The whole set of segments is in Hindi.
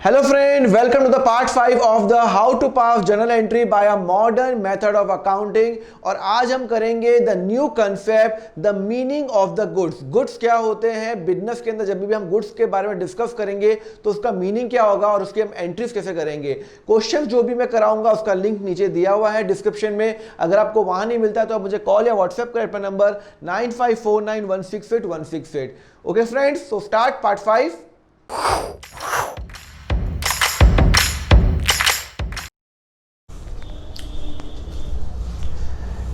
Hello friend, welcome to the part 5 of the how to pass journal entry by a modern method of accounting। और आज हम करेंगे the new concept, the meaning of the goods। goods क्या होते हैं बिजनेस के अंदर। जब भी हम goods के बारे में डिस्कस करेंगे तो उसका मीनिंग क्या होगा और उसके हम एंट्रीज कैसे करेंगे। क्वेश्चन जो भी मैं कराऊंगा उसका लिंक नीचे दिया हुआ है डिस्क्रिप्शन में। अगर आपको वहां नहीं मिलता है तो आप मुझे कॉल या व्हाट्सएप करें पर number 9549168168। Okay friends, so start part 5।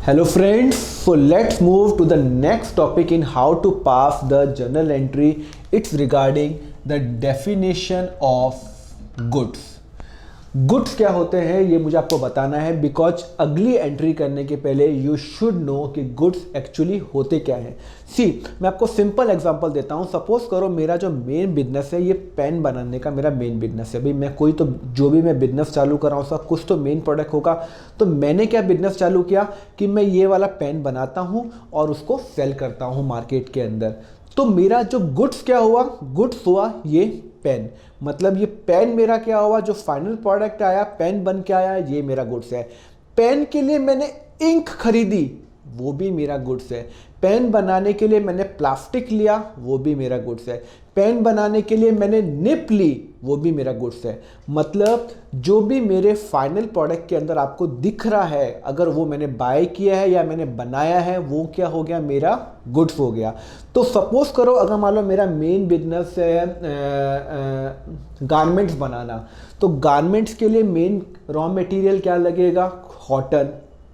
Hello friends, so let's move to the next topic in how to pass the journal entry. It's regarding the definition of goods. Goods क्या होते हैं ये मुझे आपको बताना है, बिकॉज अगली एंट्री करने के पहले यू शुड नो कि गुड्स एक्चुअली होते क्या हैं। सी, मैं आपको सिंपल एग्जांपल देता हूँ। सपोज करो मेरा जो मेन बिजनेस है ये पेन बनाने का मेरा मेन बिजनेस है। भाई मैं कोई तो जो भी मैं बिजनेस चालू कर रहा हूँ उसका कुछ तो मेन प्रोडक्ट होगा। तो मैंने क्या बिजनेस चालू किया कि मैं ये वाला पेन बनाता हूँ और उसको सेल करता हूँ मार्केट के अंदर। तो मेरा जो गुड्स क्या हुआ, गुड्स हुआ ये पेन। मतलब ये पेन मेरा क्या हुआ, जो फाइनल प्रोडक्ट आया पेन बन के आया, ये मेरा गुड्स है। पेन के लिए मैंने इंक खरीदी, वो भी मेरा गुड्स है। पेन बनाने के लिए मैंने प्लास्टिक लिया, वो भी मेरा गुड्स है। पेन बनाने के लिए मैंने निप ली, वो भी मेरा गुड्स है। मतलब जो भी मेरे फाइनल प्रोडक्ट के अंदर आपको दिख रहा है, अगर वो मैंने बाय किया है या मैंने बनाया है, वो क्या हो गया, मेरा गुड्स हो गया। तो सपोज करो अगर मान लो मेरा मेन बिजनेस है गारमेंट्स बनाना, तो गारमेंट्स के लिए मेन रॉ मटेरियल क्या लगेगा, कॉटन,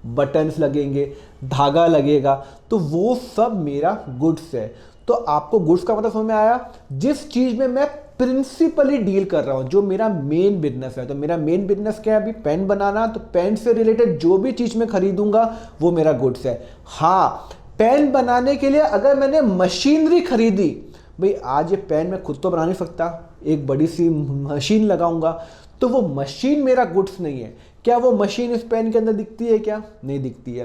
बटन्स लगेंगे, धागा लगेगा, तो वो सब मेरा गुड्स है। तो आपको गुड्स का मतलब समझ में आया। जिस चीज में मैं प्रिंसिपली डील कर रहा हूं, जो मेरा मेन बिजनेस है, तो मेरा मेन बिजनेस क्या है अभी, पेन बनाना, तो पेन से रिलेटेड जो भी चीज मैं खरीदूंगा वो मेरा गुड्स है। हाँ, पेन बनाने के लिए अगर मैंने मशीनरी खरीदी, भाई आज ये पेन मैं खुद तो बना नहीं सकता, एक बड़ी सी मशीन लगाऊंगा, तो वो मशीन मेरा गुड्स नहीं है। क्या वो मशीन इस पेन के अंदर दिखती है, क्या नहीं दिखती है।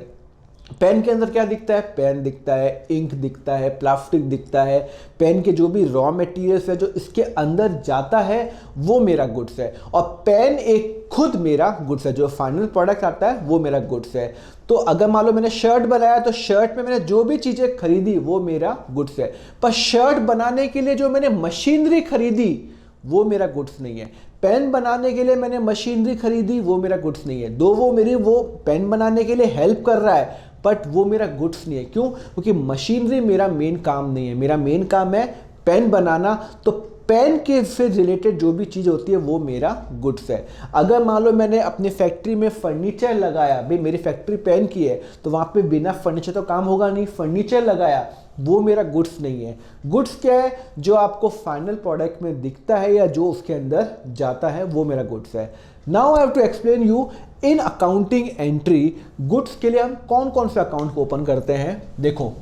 पेन के अंदर क्या दिखता है, पेन दिखता है, इंक दिखता है, प्लास्टिक दिखता है। पेन के जो भी रॉ मटेरियल्स है जो इसके अंदर जाता है वो मेरा गुड्स है। और पेन एक खुद मेरा गुड्स है, जो फाइनल प्रोडक्ट आता है वो मेरा गुड्स है। तो अगर मान लो मैंने शर्ट बनाया, तो शर्ट में मैंने जो भी चीजें खरीदी वो मेरा गुड्स है। पर शर्ट बनाने के लिए जो मैंने मशीनरी खरीदी वो मेरा गुड्स नहीं है। पेन बनाने के लिए मैंने मशीनरी खरीदी, वो मेरा गुड्स नहीं है। दो वो मेरी वो पेन बनाने के लिए हेल्प कर रहा है, बट वो मेरा गुड्स नहीं है। क्यों? क्योंकि मशीनरी मेरा मेन काम नहीं है। मेरा मेन काम है पेन बनाना, तो पेन के से रिलेटेड जो भी चीज़ होती है वो मेरा गुड्स है। अगर मान लो मैंने अपनी फैक्ट्री में फर्नीचर लगाया, भाई मेरी फैक्ट्री पेन की है, तो वहाँ पे बिना फर्नीचर तो काम होगा नहीं, फर्नीचर लगाया, वो मेरा गुड्स नहीं है। गुड्स क्या है, जो आपको फाइनल प्रोडक्ट में दिखता है या जो उसके अंदर जाता है वो मेरा गुड्स है। Now I have to explain you in accounting entry, goods के लिए हम कौन कौन से अकाउंट को ओपन करते हैं। देखो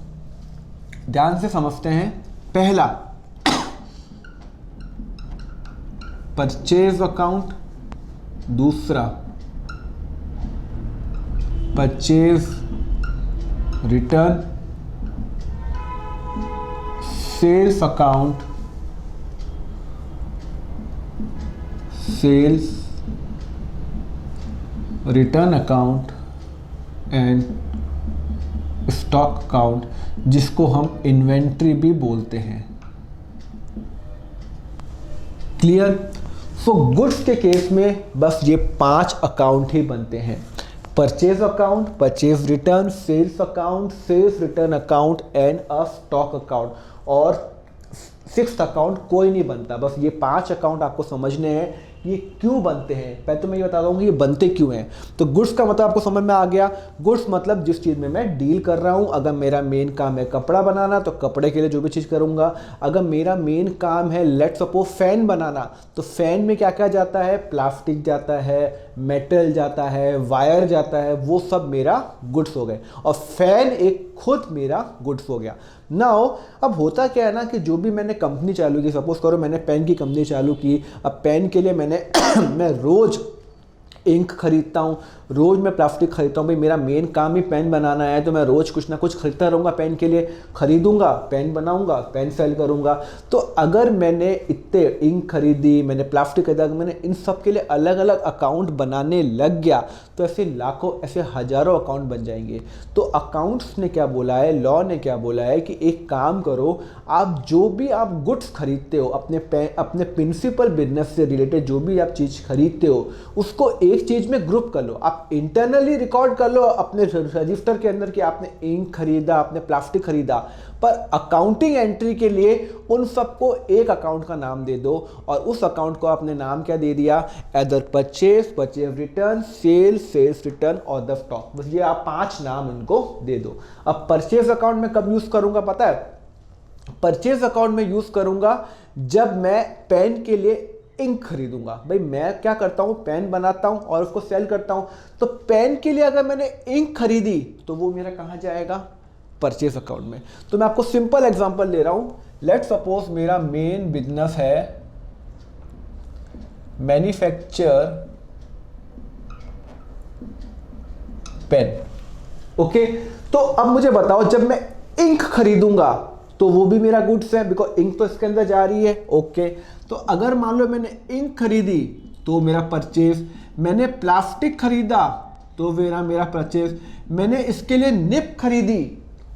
ध्यान से समझते हैं। पहला परचेज अकाउंट, दूसरा purchase return, sales account, sales return account and stock account, जिसको हम इन्वेंट्री भी बोलते हैं। क्लियर? सो गुड्स के केस में बस ये 5 अकाउंट ही बनते हैं। Purchase account, purchase return, sales account, sales return account and a stock account. और 6th अकाउंट कोई नहीं बनता। बस ये 5 अकाउंट आपको समझने हैं ये क्यों बनते हैं। पहले तो मैं ये बता दूंगा ये बनते क्यों हैं। तो गुड्स का मतलब आपको समझ में आ गया। गुड्स मतलब जिस चीज़ में मैं डील कर रहा हूँ। अगर मेरा मेन काम है कपड़ा बनाना, तो कपड़े के लिए जो भी चीज़ करूँगा। अगर मेरा मेन काम है लेट्स सपोज फैन बनाना, तो फैन में क्या क्या जाता है, प्लास्टिक जाता है, मेटल जाता है, वायर जाता है, वो सब मेरा गुड्स हो गए। और फैन एक खुद मेरा गुड्स हो गया। नाउ अब होता क्या है ना कि जो भी मैंने कंपनी चालू की, सपोज करो मैंने पेन की कंपनी चालू की। अब पेन के लिए मैं रोज इंक खरीदता हूँ, रोज़ मैं प्लास्टिक खरीदता हूँ, भाई मेरा मेन काम ही पेन बनाना है, तो मैं रोज़ कुछ ना कुछ खरीदता रहूँगा पेन के लिए, खरीदूंगा पेन बनाऊंगा पेन सेल करूँगा। तो अगर मैंने इतने इंक खरीदी, मैंने प्लास्टिक खरीदा, मैंने इन सब के लिए अलग अलग अकाउंट बनाने लग गया, तो ऐसे लाखों ऐसे हज़ारों अकाउंट बन जाएंगे। तो अकाउंट्स ने क्या बोला है, लॉ ने क्या बोला है कि एक काम करो, आप जो भी आप गुड्स खरीदते हो अपने प्रिंसिपल बिजनेस से रिलेटेड जो भी आप चीज़ खरीदते हो उसको एक चीज़ में ग्रुप कर लो। आप इंटरनली रिकॉर्ड कर लो अपने रजिस्टर के अंदर कि आपने इंक खरीदा, आपने प्लास्टिक खरीदा, पर अकाउंटिंग एंट्री के लिए उन सबको एक अकाउंट का नाम दे दो और उस अकाउंट को आपने नाम क्या दे दिया, either purchase return, sales return और द स्टॉक। बस ये आप 5 नाम इनको दे दो। अब परचेज अकाउंट में कब यूज करूंगा पता है, परचेज अकाउंट में यूज करूंगा जब मैं पेन के लिए इंक खरीदूंगा। भाई मैं क्या करता हूं, पेन बनाता हूं और उसको सेल करता हूं, तो पेन के लिए अगर मैंने इंक खरीदी तो वो मेरा कहां जाएगा, परचेज अकाउंट में। तो मैं आपको सिंपल एग्जांपल ले रहा हूं, लेट सपोज मेरा मेन बिजनेस है मैन्युफैक्चर पेन, ओके। तो अब मुझे बताओ, जब मैं इंक खरीदूंगा तो वो भी मेरा गुड्स है, बिकॉज इंक तो इसके अंदर जा रही है, ओके। तो अगर मान लो मैंने इंक खरीदी तो मेरा परचेज, मैंने प्लास्टिक खरीदा तो मेरा परचेज, मैंने इसके लिए निब खरीदी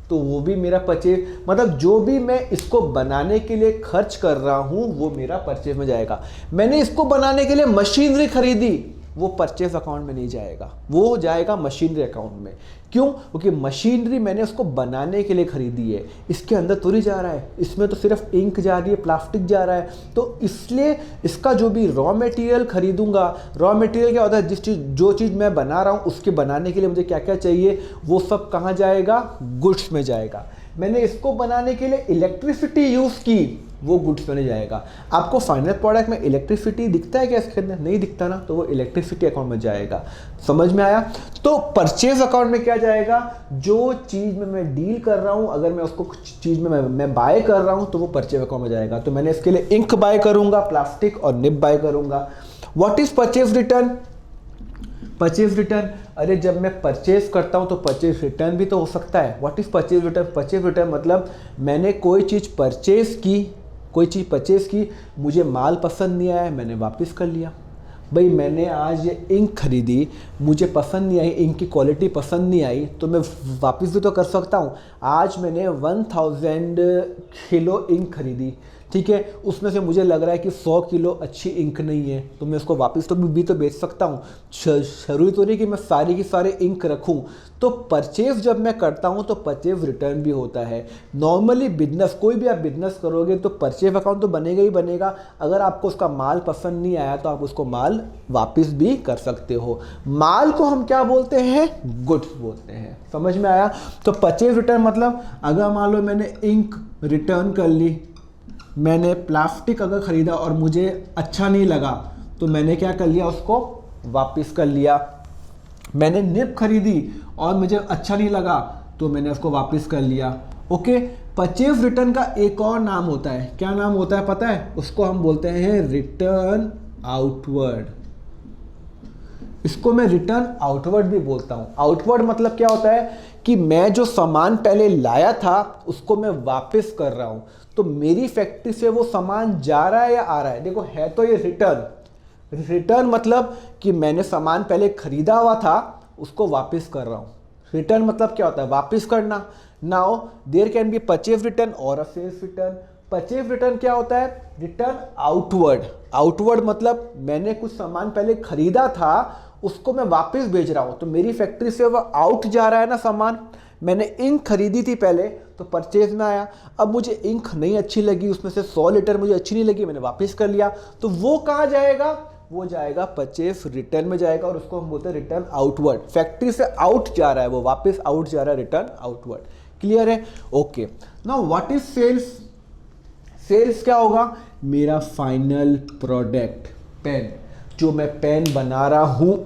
तो वो भी मेरा परचेज। मतलब जो भी मैं इसको बनाने के लिए खर्च कर रहा हूं वो मेरा परचेज में जाएगा। मैंने इसको बनाने के लिए मशीनरी खरीदी, वो परचेज अकाउंट में नहीं जाएगा, वो जाएगा मशीनरी अकाउंट में। क्यों? क्योंकि मशीनरी मैंने उसको बनाने के लिए खरीदी है, इसके अंदर थोड़ी जा रहा है, इसमें तो सिर्फ इंक जा रही है, प्लास्टिक जा रहा है। तो इसलिए इसका जो भी रॉ मटेरियल खरीदूंगा, रॉ मटेरियल क्या होता है, जो चीज़ मैं बना रहा हूँ उसके बनाने के लिए मुझे क्या क्या चाहिए, वो सब कहाँ जाएगा, गुड्स में जाएगा। मैंने इसको बनाने के लिए इलेक्ट्रिसिटी यूज़ की, वो गुड्स में जाएगा। आपको फाइनल प्रोडक्ट में इलेक्ट्रिसिटी दिखता है क्या इसके अंदर, नहीं दिखता ना, तो वो इलेक्ट्रिसिटी अकाउंट में जाएगा। समझ में आया? तो परचेज अकाउंट में क्या जाएगा, जो चीज़ में मैं डील कर रहा हूँ, अगर मैं उसको कुछ चीज़ में मैं बाय कर रहा हूँ तो वो परचेज अकाउंट में जाएगा। तो मैंने इसके लिए इंक बाय करूँगा, प्लास्टिक और निब बाय करूँगा। What is purchase return? Purchase return, अरे जब मैं परचेज करता हूं तो परचेज रिटर्न भी तो हो सकता है। What is purchase return? Purchase return मतलब मैंने कोई चीज़ परचेज की, मुझे माल पसंद नहीं आया, मैंने वापस कर लिया। भाई मैंने आज ये इंक खरीदी, मुझे पसंद नहीं आई, इंक की क्वालिटी पसंद नहीं आई, तो मैं वापस भी तो कर सकता हूँ। आज मैंने 1000 किलो इंक खरीदी, ठीक है, उसमें से मुझे लग रहा है कि 100 किलो अच्छी इंक नहीं है, तो मैं उसको वापस तो भी तो बेच सकता हूँ। जरूरी तो नहीं कि मैं सारी की सारी इंक रखूँ। तो परचेज जब मैं करता हूँ तो परचेज रिटर्न भी होता है। नॉर्मली बिजनेस, कोई भी आप बिजनेस करोगे तो परचेज अकाउंट तो बनेगा ही बनेगा। अगर आपको उसका माल पसंद नहीं आया तो आप उसको माल वापस भी कर सकते हो। माल को हम क्या बोलते हैं, गुड्स बोलते हैं। समझ में आया? तो परचेज रिटर्न मतलब अगर मान लो मैंने इंक रिटर्न कर ली, मैंने प्लास्टिक अगर ख़रीदा और मुझे अच्छा नहीं लगा तो मैंने क्या कर लिया, उसको वापस कर लिया। मैंने निब खरीदी और मुझे अच्छा नहीं लगा तो मैंने उसको वापस कर लिया। ओके, परचेज रिटर्न का एक और नाम होता है, क्या नाम होता है पता है? उसको हम बोलते हैं रिटर्न आउटवर्ड। इसको मैं रिटर्न आउटवर्ड भी बोलता हूँ। आउटवर्ड मतलब क्या होता है कि मैं जो सामान पहले लाया था उसको मैं वापस कर रहा हूँ, तो मेरी फैक्ट्री से वो सामान जा रहा है या आ रहा है। देखो है तो ये रिटर्न मतलब कि मैंने सामान पहले खरीदा हुआ था उसको वापस कर रहा हूँ। रिटर्न मतलब क्या होता है, वापस करना। Now there can be purchase return और a sales return. Purchase return क्या होता है, रिटर्न आउटवर्ड। आउटवर्ड मतलब मैंने कुछ सामान पहले खरीदा था उसको मैं वापस भेज रहा हूँ, तो मेरी फैक्ट्री से वो आउट जा रहा है ना सामान। मैंने इंक खरीदी थी पहले तो परचेज में आया, अब मुझे इंक नहीं अच्छी लगी, उसमें से 100 लीटर मुझे अच्छी नहीं लगी, मैंने वापस कर लिया, तो वो कहाँ जाएगा, वो जाएगा परचेज रिटर्न में जाएगा और उसको हम बोलते हैं रिटर्न आउटवर्ड। फैक्ट्री से आउट जा रहा है, वो वापस आउट जा रहा है, रिटर्न आउटवर्ड। क्लियर है? Okay, now what is sales? Sales क्या होगा, मेरा फाइनल प्रोडक्ट पेन, जो मैं पेन बना रहा हूँ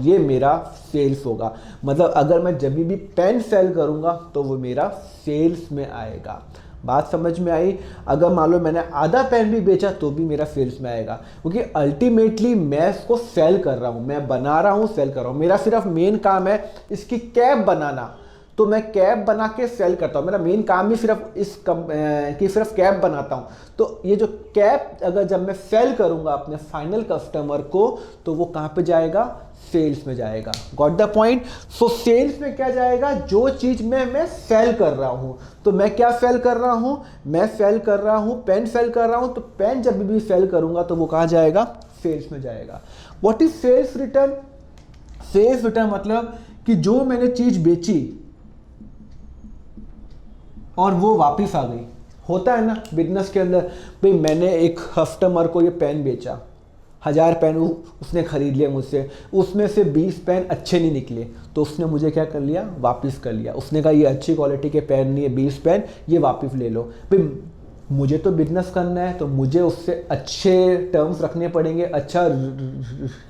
ये मेरा सेल्स होगा। मतलब अगर मैं जब भी पेन सेल करूँगा तो वो मेरा सेल्स में आएगा। बात समझ में आई? अगर मान लो मैंने आधा पेन भी बेचा तो भी मेरा सेल्स में आएगा, क्योंकि अल्टीमेटली मैं इसको सेल कर रहा हूँ, मैं बना रहा हूँ, सेल कर रहा हूँ। मेरा सिर्फ मेन काम है इसकी कैप बनाना, तो मैं कैप बना के सेल करता हूँ। मेरा मेन काम ही सिर्फ कि सिर्फ कैप बनाता हूँ। तो ये जो कैप अगर जब मैं सेल करूँगा अपने फाइनल कस्टमर को, तो वो कहाँ पे जाएगा? सेल्स में जाएगा। Got the point? So sales में क्या जाएगा? जो चीज़ मैं सेल कर रहा हूँ। तो मैं क्या सेल कर रहा हूँ? मैं सेल कर रहा हूँ पेन, सेल कर रहा हूँ। तो पेन जब भी सेल करूँगा तो वो कहाँ जाएगा? सेल्स में जाएगा। What is sales return? Sales return मतलब कि जो मैंने चीज़ बेची और वो वापस आ गई। होता है ना बिजनेस के अंदर, भाई मैंने एक कस्टमर को ये पेन बेचा, 1000 पेन उसने खरीद लिया मुझसे, उसमें से 20 पेन अच्छे नहीं निकले, तो उसने मुझे क्या कर लिया? वापस कर लिया। उसने कहा ये अच्छी क्वालिटी के पेन नहीं है, 20 पेन ये वापस ले लो। भाई मुझे तो बिजनेस करना है, तो मुझे उससे अच्छे टर्म्स रखने पड़ेंगे, अच्छा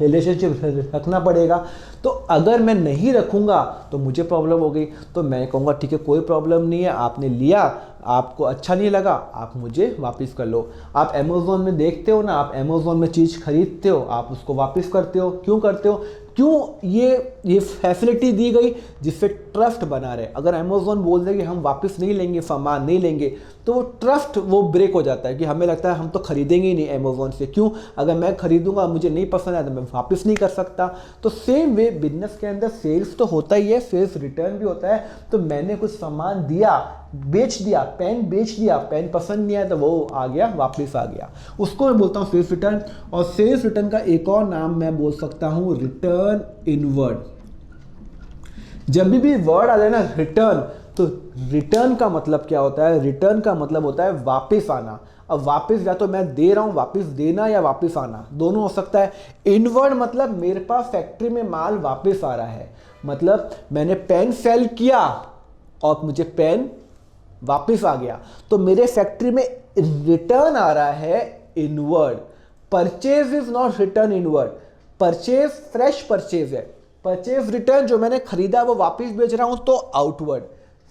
रिलेशनशिप रखना पड़ेगा। तो अगर मैं नहीं रखूँगा तो मुझे प्रॉब्लम हो गई। तो मैं कहूँगा ठीक है कोई प्रॉब्लम नहीं है, आपने लिया, आपको अच्छा नहीं लगा, आप मुझे वापस कर लो। आप अमेज़ोन में देखते हो ना, आप अमेज़ोन में चीज़ खरीदते हो, आप उसको वापस करते हो। क्यों करते हो? क्यों? ये फैसिलिटी दी गई जिससे ट्रस्ट बना रहे। अगर अमेज़ोन बोल दे कि हम वापस नहीं लेंगे, सामान नहीं लेंगे, तो वो ट्रस्ट वो ब्रेक हो जाता है कि हमें लगता है हम तो खरीदेंगे ही नहीं अमेज़ोन से। क्यों? अगर मैं खरीदूंगा मुझे नहीं पसंद आया तो मैं वापस नहीं कर सकता। तो सेम वे बिजनेस के अंदर सेल्स तो होता ही है, सेल्स रिटर्न भी होता है। तो मैंने कुछ सामान दिया, बेच दिया, पेन बेच दिया, पेन पसंद नहीं आया तो वो आ गया, वापस आ गया, उसको मैं बोलता हूँ सेल्स रिटर्न। और सेल्स रिटर्न का एक और नाम मैं बोल सकता हूँ रिटर्न इनवर्ड। जब भी वर्ड आ जाए ना रिटर्न, तो रिटर्न का मतलब क्या होता है? रिटर्न का मतलब होता है वापस आना। अब वापस या तो मैं दे रहा हूं, वापस देना या वापस आना, दोनों हो सकता है। इनवर्ड मतलब मेरे पास फैक्ट्री में माल वापस आ रहा है, मतलब मैंने पेन सेल किया और मुझे पेन वापस आ गया, तो मेरे फैक्ट्री में रिटर्न आ रहा है inward. Purchase is not return inward. Purchase fresh purchase है, परचेज रिटर्न जो मैंने खरीदा वो वापस बेच रहा हूं तो आउटवर्ड।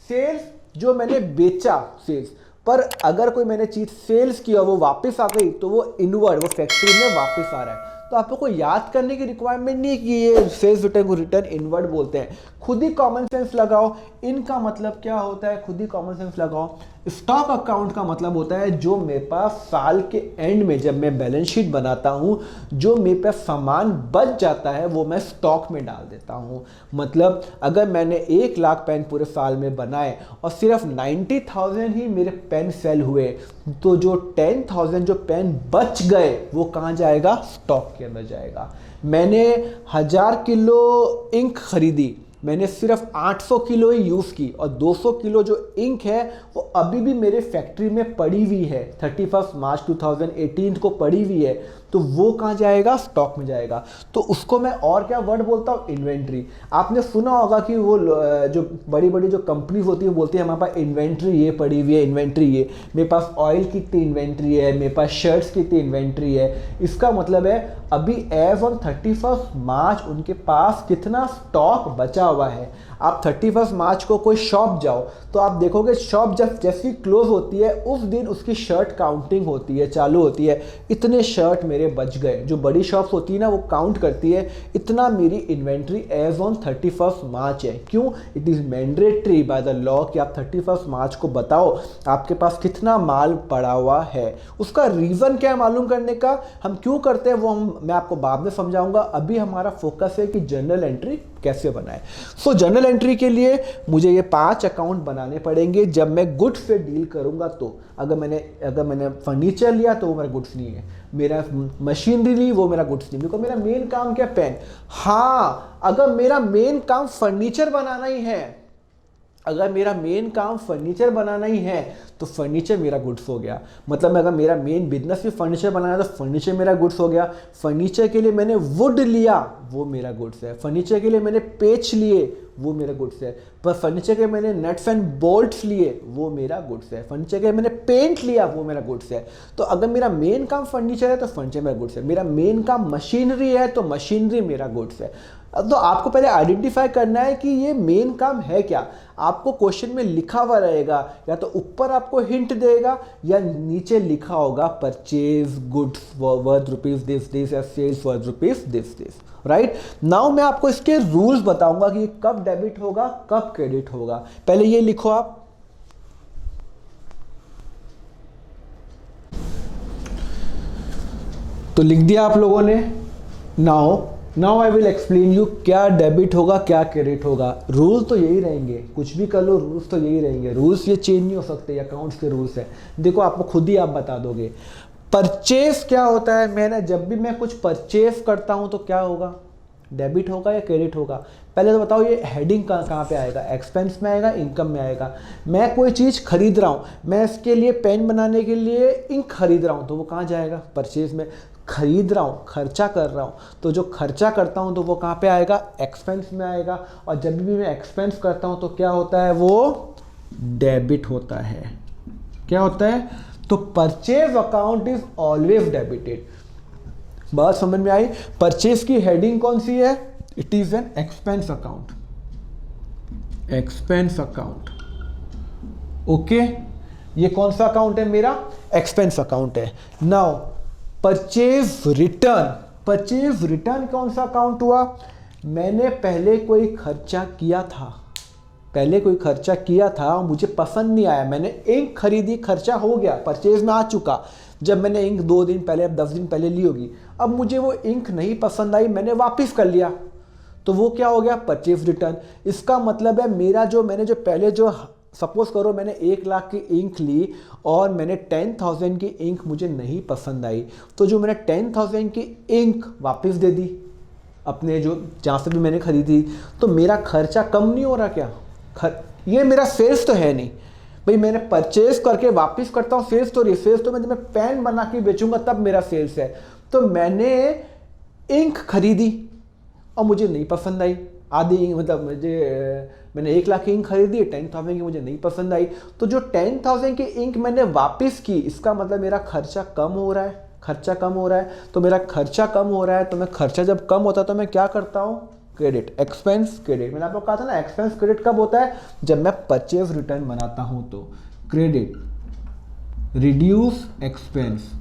सेल्स जो मैंने बेचा सेल्स, पर अगर कोई मैंने चीज सेल्स किया वो वापस आ गई तो वो इनवर्ड, वो फैक्ट्री में वापस आ रहा है। तो आपको कोई याद करने की रिक्वायरमेंट नहीं है कि ये सेल्स रिटर्न को रिटर्न इनवर्ड बोलते हैं। खुद ही कॉमन सेंस लगाओ, इनका मतलब क्या होता है, खुद ही कॉमन सेंस लगाओ। स्टॉक अकाउंट का मतलब होता है जो मेरे पास साल के एंड में जब मैं बैलेंस शीट बनाता हूं, जो मेरे पास सामान बच जाता है वो मैं स्टॉक में डाल देता हूं। मतलब अगर मैंने 1 लाख पेन पूरे साल में बनाए और सिर्फ 90,000 ही मेरे पेन सेल हुए, तो जो 10,000 जो पेन बच गए वो कहाँ जाएगा? स्टॉक के अंदर जाएगा। मैंने 1000 किलो इंक खरीदी, मैंने सिर्फ 800 किलो ही यूज़ की और 200 किलो जो इंक है वो अभी भी मेरे फैक्ट्री में पड़ी हुई है, 31 मार्च 2018 को पड़ी हुई है, तो वो कहाँ जाएगा? स्टॉक में जाएगा। तो उसको मैं और क्या वर्ड बोलता हूँ? इन्वेंट्री। आपने सुना होगा कि वो जो बड़ी बड़ी जो कंपनीज होती है वो बोलती है हमारे पास इन्वेंट्री ये पड़ी हुई है, इन्वेंट्री ये, मेरे पास ऑयल की इतनी इन्वेंट्री है, मेरे पास शर्ट्स की इतनी इन्वेंट्री है। इसका मतलब है अभी एज ऑन 31 मार्च उनके पास कितना स्टॉक बचा हुआ है। आप 31 मार्च को कोई शॉप जाओ तो आप देखोगे शॉप जब जैसी क्लोज होती है उस दिन उसकी शर्ट काउंटिंग होती है, चालू होती है, इतने शर्ट मेरे बच गए। जो बड़ी शॉप्स होती है ना वो काउंट करती है इतना मेरी इन्वेंट्री एज ऑन 31 मार्च है। क्यों? It is mandatory by the law कि आप 31 मार्च को बताओ आपके पास कितना माल पड़ा हुआ है। उसका रीज़न क्या है मालूम करने का, हम क्यों करते हैं वो मैं आपको बाद में समझाऊंगा। अभी हमारा फोकस है कि जर्नल एंट्री कैसे बनाए। सो जर्नल एंट्री के लिए मुझे ये 5 अकाउंट बनाने पड़ेंगे जब मैं गुड्स से डील करूंगा। तो अगर मैंने फर्नीचर लिया तो वो मेरा गुड्स नहीं है, मेरा मशीनरी ली वो मेरा गुड्स नहीं, बिकॉज मेरा मेन काम क्या? पेन। हाँ, अगर मेरा मेन काम फर्नीचर बनाना ही है, अगर मेरा मेन काम फर्नीचर बनाना ही है तो फर्नीचर मेरा गुड्स हो गया। मतलब अगर मेरा मेन बिजनेस भी फर्नीचर बनाना है तो फर्नीचर मेरा गुड्स हो गया। फर्नीचर के लिए मैंने वुड लिया, वो मेरा गुड्स है। फर्नीचर के लिए मैंने पेच लिए, वो मेरा गुड्स है। पर फर्नीचर के मैंने नट्स एंड बोल्ट्स लिए, वो मेरा गुड्स है। फर्नीचर के मैंने पेंट लिया, वो मेरा गुड्स है। तो अगर मेरा मेन काम फर्नीचर है तो फर्नीचर मेरा गुड्स है। मेरा मेन काम मशीनरी है तो मशीनरी मेरा गुड्स है। तो आपको पहले आइडेंटिफाई करना है कि ये मेन काम है क्या। आपको क्वेश्चन में लिखा हुआ रहेगा, या तो ऊपर आपको हिंट देगा या नीचे लिखा होगा purchase goods worth rupees this या sales worth rupees this. Right now मैं आपको इसके रूल्स बताऊंगा कि ये कब डेबिट होगा कब क्रेडिट होगा। पहले ये लिखो आप, तो लिख दिया आप लोगों ने। Now I will explain you क्या डेबिट होगा क्या क्रेडिट होगा। रूल तो यही रहेंगे, कुछ भी कर लो रूल्स तो यही रहेंगे। रूल्स ये चेंज नहीं हो सकते, अकाउंट्स के रूल्स है। देखो आपको खुद ही आप बता दोगे। परचेस क्या होता है, मैंने जब भी मैं कुछ परचेस करता हूं तो क्या होगा, डेबिट होगा या क्रेडिट होगा। पहले तो बताओ ये हेडिंग कहाँ पे आएगा, एक्सपेंस में आएगा, इनकम में आएगा। मैं कोई चीज़ खरीद रहा हूँ, मैं इसके लिए पेन बनाने के लिए इंक खरीद रहा हूँ, तो वो कहाँ जाएगा, परचेज में। खरीद रहा हूँ, खर्चा कर रहा हूँ, तो जो खर्चा करता हूँ तो वो कहाँ पे आएगा, एक्सपेंस में आएगा। और जब भी मैं एक्सपेंस करता हूँ तो क्या होता है, वो डेबिट होता है। क्या होता है, तो purchase account is always debited. बात समझ में आई। परचेज की हेडिंग कौन सी है, it is an expense account, expense account. Okay, ये कौन सा अकाउंट है मेरा, एक्सपेंस अकाउंट है। Now purchase return, purchase return कौन सा अकाउंट हुआ, मैंने पहले कोई खर्चा किया था, पहले कोई खर्चा किया था, मुझे पसंद नहीं आया, मैंने इंक खरीदी, खर्चा हो गया, परचेज में आ चुका। जब मैंने इंक 2 दिन पहले 10 दिन पहले ली होगी, अब मुझे वो इंक नहीं पसंद आई, मैंने वापस कर लिया, तो वो क्या हो गया, परचेज रिटर्न। इसका मतलब है मेरा जो मैंने जो पहले जो सपोज करो मैंने 1 लाख की इंक ली और मैंने 10,000 की इंक मुझे नहीं पसंद आई, तो जो मैंने 10,000 की इंक वापस दे दी अपने जो जहाँ से भी मैंने खरीदी, तो मेरा खर्चा कम नहीं हो रहा क्या, ये मेरा सेल्स तो है नहीं भाई। मैंने परचेज करके वापस करता हूँ, सेल्स तो नहीं, सेल्स तो मैं पेन बना के बेचूंगा तब मेरा सेल्स है। तो मैंने इंक खरीदी और मुझे नहीं पसंद आई, आधी इंक मतलब मैंने 1 लाख की इंक खरीदी, 10,000 की मुझे नहीं पसंद आई, तो जो 10,000 की इंक मैंने वापस की, इसका मतलब मेरा खर्चा कम हो रहा है, खर्चा कम हो रहा है। तो मेरा खर्चा कम हो रहा है, तो मैं खर्चा जब कम होता है तो मैं क्या करता हूँ, क्रेडिट, एक्सपेंस क्रेडिट। मैंने आपको कहा था ना एक्सपेंस क्रेडिट कब होता है, जब मैं परचेज रिटर्न बनाता हूं, तो क्रेडिट रिड्यूस एक्सपेंस।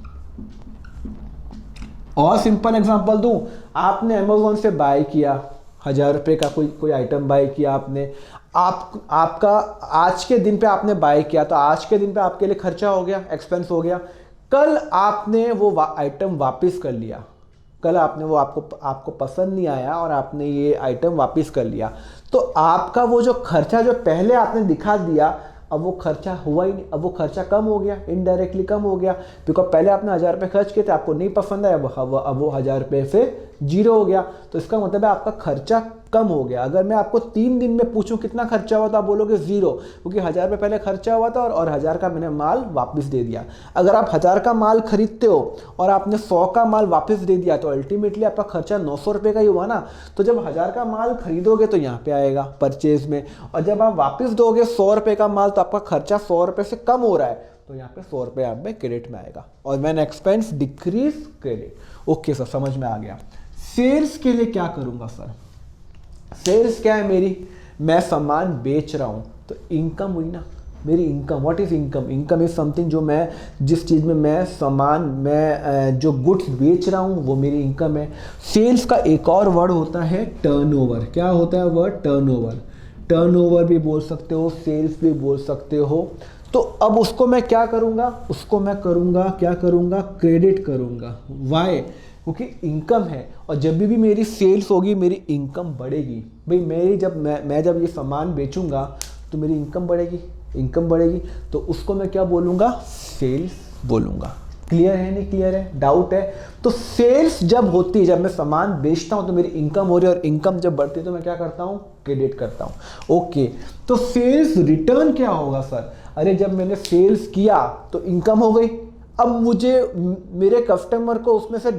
और सिंपल एग्जांपल दूं, आपने अमेज़न से बाय किया 1,000 रुपये का कोई आइटम बाय किया आपने, आपका आज के दिन पे आपने बाय किया, तो आज के दिन पे आपके लिए खर्चा हो गया, एक्सपेंस हो गया। कल आपने वो आइटम वापस कर लिया, कल आपने वो आपको पसंद नहीं आया और आपने ये आइटम वापस कर लिया, तो आपका वो जो खर्चा जो पहले आपने दिखा दिया, अब वो खर्चा हुआ ही नहीं, अब वो खर्चा कम हो गया, इनडायरेक्टली कम हो गया। बिकॉज पहले आपने 1,000 रुपये खर्च किए थे, आपको नहीं पसंद आया, अब वो 1,000 रुपये से 0 हो गया। तो इसका मतलब है आपका खर्चा कम हो गया। अगर मैं आपको 3 दिन में पूछूं कितना खर्चा हुआ तो आप बोलोगे 0, क्योंकि 1,000 रुपये पहले खर्चा हुआ था और 1,000 का मैंने माल वापस दे दिया। अगर आप 1,000 का माल खरीदते हो और आपने 100 का माल वापस दे दिया, तो अल्टीमेटली आपका खर्चा 900 रुपये का ही हुआ ना। तो जब 1,000 का माल खरीदोगे तो यहाँ पे आएगा परचेज में, और जब आप वापस दोगे 100 रुपये का माल, तो आपका खर्चा 100 रुपये से कम हो रहा है, तो यहाँ पे 100 रुपये आप में क्रेडिट में आएगा। और when expense decrease credit. Okay sir, समझ में आ गया। सेल्स के लिए क्या करूंगा सर, सेल्स क्या है मेरी, मैं सामान बेच रहा हूं, तो इनकम हुई ना मेरी income. What is income, income is something जो मैं जिस चीज़ में मैं सामान मैं जो गुड्स बेच रहा हूं वो मेरी इनकम है। सेल्स का एक और वर्ड होता है टर्नओवर। क्या होता है वर्ड, टर्नओवर। टर्नओवर भी बोल सकते हो, सेल्स भी बोल सकते हो। तो अब उसको मैं क्या करूंगा, उसको मैं करूंगा क्या करूंगा, क्रेडिट करूंगा। वाई, क्योंकि इनकम है, और जब भी मेरी सेल्स होगी मेरी इनकम बढ़ेगी। भाई मेरी जब मैं जब ये सामान बेचूंगा तो मेरी इनकम बढ़ेगी, इनकम बढ़ेगी, तो उसको मैं क्या बोलूँगा, सेल्स बोलूँगा। क्लियर है नहीं क्लियर है, डाउट है? तो सेल्स जब होती है, जब मैं सामान बेचता हूँ तो मेरी इनकम हो रही है, और इनकम जब बढ़ती है तो मैं क्या करता हूँ, क्रेडिट करता हूँ। ओके, तो सेल्स रिटर्न क्या होगा सर, अरे जब मैंने सेल्स किया तो इनकम हो गई, अब मुझे मेरे कस्टमर को उसमें से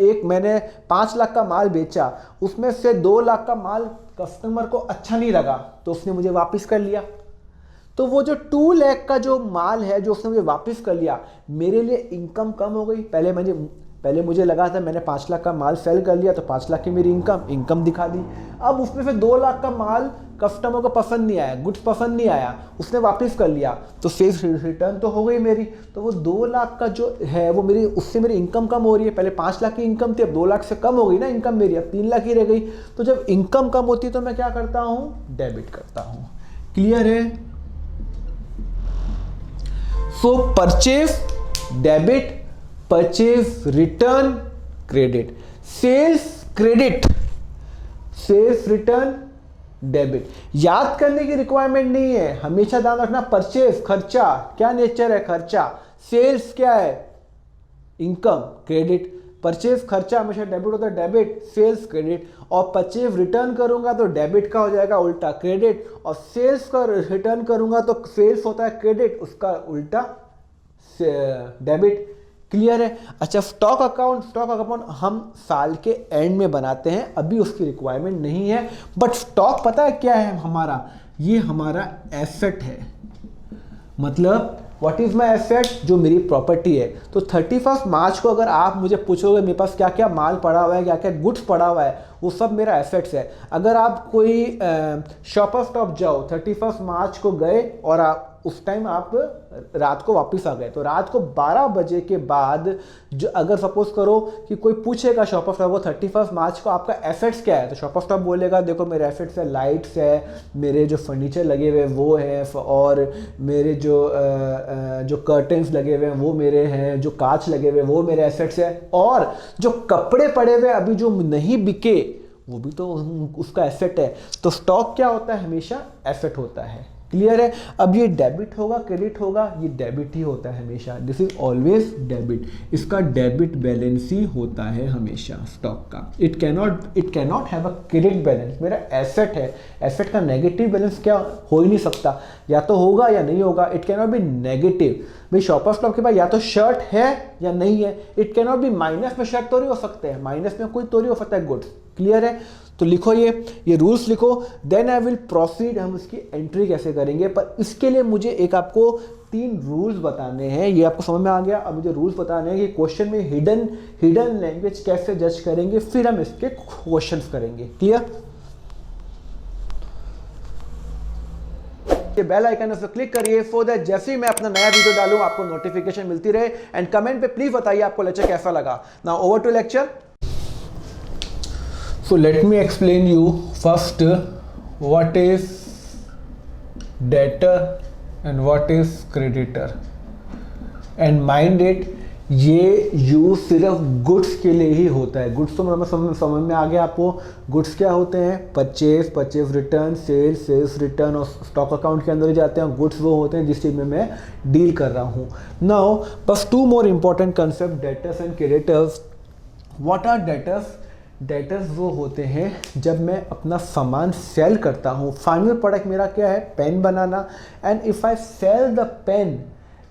एक मैंने 5 लाख का माल बेचा, उसमें से 2 लाख का माल कस्टमर को अच्छा नहीं लगा तो उसने मुझे वापस कर लिया। तो वो जो 2 लाख का जो माल है जो उसने मुझे वापस कर लिया, मेरे लिए इनकम कम हो गई। पहले मुझे लगा था मैंने 5 लाख का माल सेल कर लिया तो 5 लाख की मेरी इनकम दिखा दी। अब उसमें से 2 लाख का माल कस्टमर को पसंद नहीं आया, गुड्स पसंद नहीं आया, उसने वापस कर लिया, तो सेल्स रिटर्न तो हो गई मेरी। तो वो 2 लाख का जो है वो मेरी, उससे मेरी इनकम कम हो रही है। पहले 5 लाख की इनकम थी, अब 2 लाख से कम हो गई ना इनकम मेरी, अब 3 लाख ही रह गई। तो जब इनकम कम होती है तो मैं क्या करता हूँ, डेबिट करता हूँ। क्लियर है? So purchase debit, purchase return credit, sales credit, sales return debit. याद करने की रिक्वायरमेंट नहीं है, हमेशा ध्यान रखना। परचेज खर्चा, क्या नेचर है खर्चा, सेल्स क्या है इनकम, क्रेडिट। परचेज खर्चा हमेशा डेबिट होता है, डेबिट सेल्स क्रेडिट। और परचेज रिटर्न करूंगा तो डेबिट का हो जाएगा उल्टा क्रेडिट, और सेल्स का रिटर्न करूंगा तो सेल्स होता है क्रेडिट, उसका उल्टा डेबिट। क्लियर है? अच्छा, स्टॉक अकाउंट हम साल के एंड में बनाते हैं, अभी उसकी रिक्वायरमेंट नहीं है। बट स्टॉक पता है क्या है हमारा, ये हमारा एसेट है। मतलब व्हाट इज माई एसेट, जो मेरी प्रॉपर्टी है। तो 31 मार्च को अगर आप मुझे पूछोगे मेरे पास क्या क्या माल पड़ा हुआ है, क्या क्या गुड्स पड़ा हुआ है, वो सब मेरा एसेट्स है। अगर आप कोई शॉपर स्टॉप जाओ, 31 मार्च को गए और आप उस टाइम आप रात को वापस आ गए, तो रात को 12 बजे के बाद जो, अगर सपोज करो कि कोई पूछेगा शॉपर स्टॉप को 31 मार्च को आपका एसेट्स क्या है, तो शॉपर स्टॉप बोलेगा देखो मेरे एसेट्स है, लाइट्स है, मेरे जो फर्नीचर लगे हुए वो है, और मेरे जो कर्टन्स लगे हुए हैं वो मेरे हैं, जो कांच लगे हुए वो मेरे एसेट्स है, और जो कपड़े पड़े हुए अभी जो नहीं बिके वो भी तो उसका एसेट है। तो स्टॉक क्या होता है, हमेशा एसेट होता है। क्लियर है? अब ये डेबिट होगा क्रेडिट होगा, ये डेबिट ही होता है हमेशा, दिस इज ऑलवेज डेबिट। इसका डेबिट बैलेंस ही होता है हमेशा स्टॉक का। It cannot have a credit balance. मेरा एसेट है, एसेट का नेगेटिव बैलेंस क्या हो ही नहीं सकता, या तो होगा या नहीं होगा। It cannot be negative. भाई शॉपर स्टॉप के पास या तो शर्ट है या नहीं है। इट कैनॉट बी माइनस में शर्ट तो नहीं हो सकते हैं, माइनस में कोई तो नहीं हो सकता है गुड्स। क्लियर है? तो लिखो ये रूल्स लिखो, देन आई विल प्रोसीड। हम इसकी एंट्री कैसे करेंगे, पर इसके लिए मुझे एक आपको 3 रूल्स बताने हैं। ये आपको समझ में आ गया? अब मुझे रूल्स बताने हैं कि क्वेश्चन में हिडन लैंग्वेज कैसे जज करेंगे, फिर हम इसके क्वेश्चंस करेंगे। क्लियर? बेल आइकन उस पर क्लिक करिए सो दैट जैसे ही मैं अपना नया वीडियो डालूं आपको नोटिफिकेशन मिलती रहे। एंड कमेंट पे प्लीज बताइए आपको लेक्चर कैसा लगा। Now over to lecture. So let me explain you first what is debtor and what is creditor and mind it, ये यूज सिर्फ गुड्स के लिए ही होता है। गुड्स तो समझ में आ गया आपको। गुड्स क्या होते हैं, परचेज रिटर्न, सेल्स रिटर्न, और स्टॉक अकाउंट के अंदर ही जाते हैं। गुड्स वो होते हैं जिस चीज़ में मैं डील कर रहा हूँ। नाउ बस 2 more important concept, debtors and creditors. What are debtors? Debtors वो होते हैं जब मैं अपना सामान सेल करता हूँ। फाइनल प्रोडक्ट मेरा क्या है, पेन बनाना। And if I sell the pen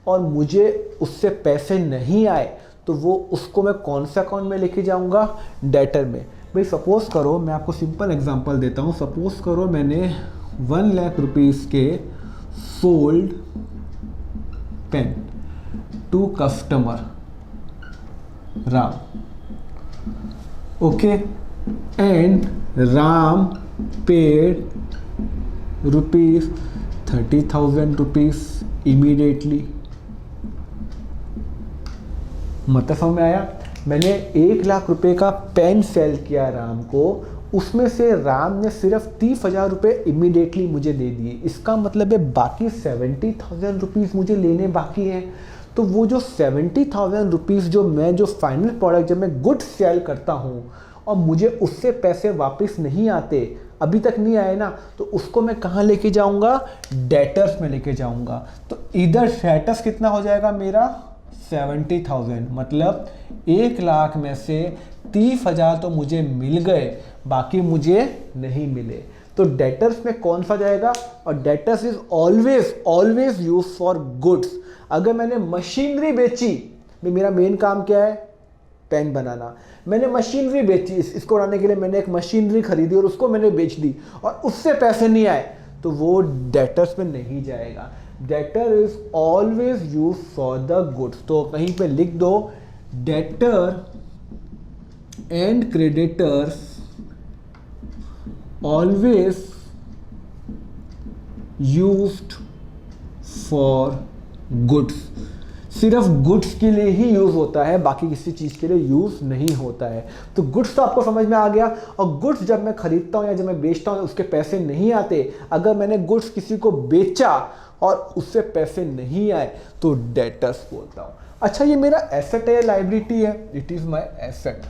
और मुझे उससे पैसे नहीं आए तो वो उसको मैं कौन सा अकाउंट में लेके जाऊँगा, डेटर में। भाई सपोज़ करो, मैं आपको सिंपल एग्जांपल देता हूँ। सपोज़ करो मैंने 1 लाख रुपीज़ के sold pen to customer Ram, okay, and Ram paid ₹30,000 immediately। मतलब समझ में आया? मैंने 1 लाख रुपए का पेन सेल किया राम को, उसमें से राम ने सिर्फ 30,000 रुपये इमीडिएटली मुझे दे दिए। इसका मतलब है बाकी 70,000 रुपीज़ मुझे लेने बाकी हैं। तो वो जो 70,000 रुपीज़ जो मैं जो फाइनल प्रोडक्ट जब मैं गुड सेल करता हूँ और मुझे उससे पैसे वापस नहीं आते, अभी तक नहीं आए ना, तो उसको मैं कहाँ लेके जाऊँगा, डेटर्स में लेके जाऊँगा। तो इधर डेटर्स कितना हो जाएगा मेरा 70,000, मतलब 1 लाख में से 30,000 तो मुझे मिल गए, बाकी मुझे नहीं मिले। तो डेटर्स में कौन सा जाएगा, और debtors is always use for goods. अगर मैंने मशीनरी बेची मेरा मेन काम क्या है, पेन बनाना। मैंने मशीनरी बेची, इसको बनाने के लिए मैंने एक मशीनरी खरीदी और उसको मैंने बेच दी और उससे पैसे नहीं आए, तो वो डेटर्स में नहीं जाएगा। Debtor is always use for the goods. तो कहीं पे लिख दो, debtor and creditors always used for goods. सिर्फ गुड्स के लिए ही यूज होता है, बाकी किसी चीज के लिए यूज नहीं होता है। तो गुड्स तो आपको समझ में आ गया। और गुड्स जब मैं खरीदता हूं या जब मैं बेचता हूं उसके पैसे नहीं आते, अगर मैंने गुड्स किसी को बेचा और उससे पैसे नहीं आए तो डेटर्स बोलता हूं। अच्छा, ये मेरा एसेट है, लाइबिलिटी है? It is my asset.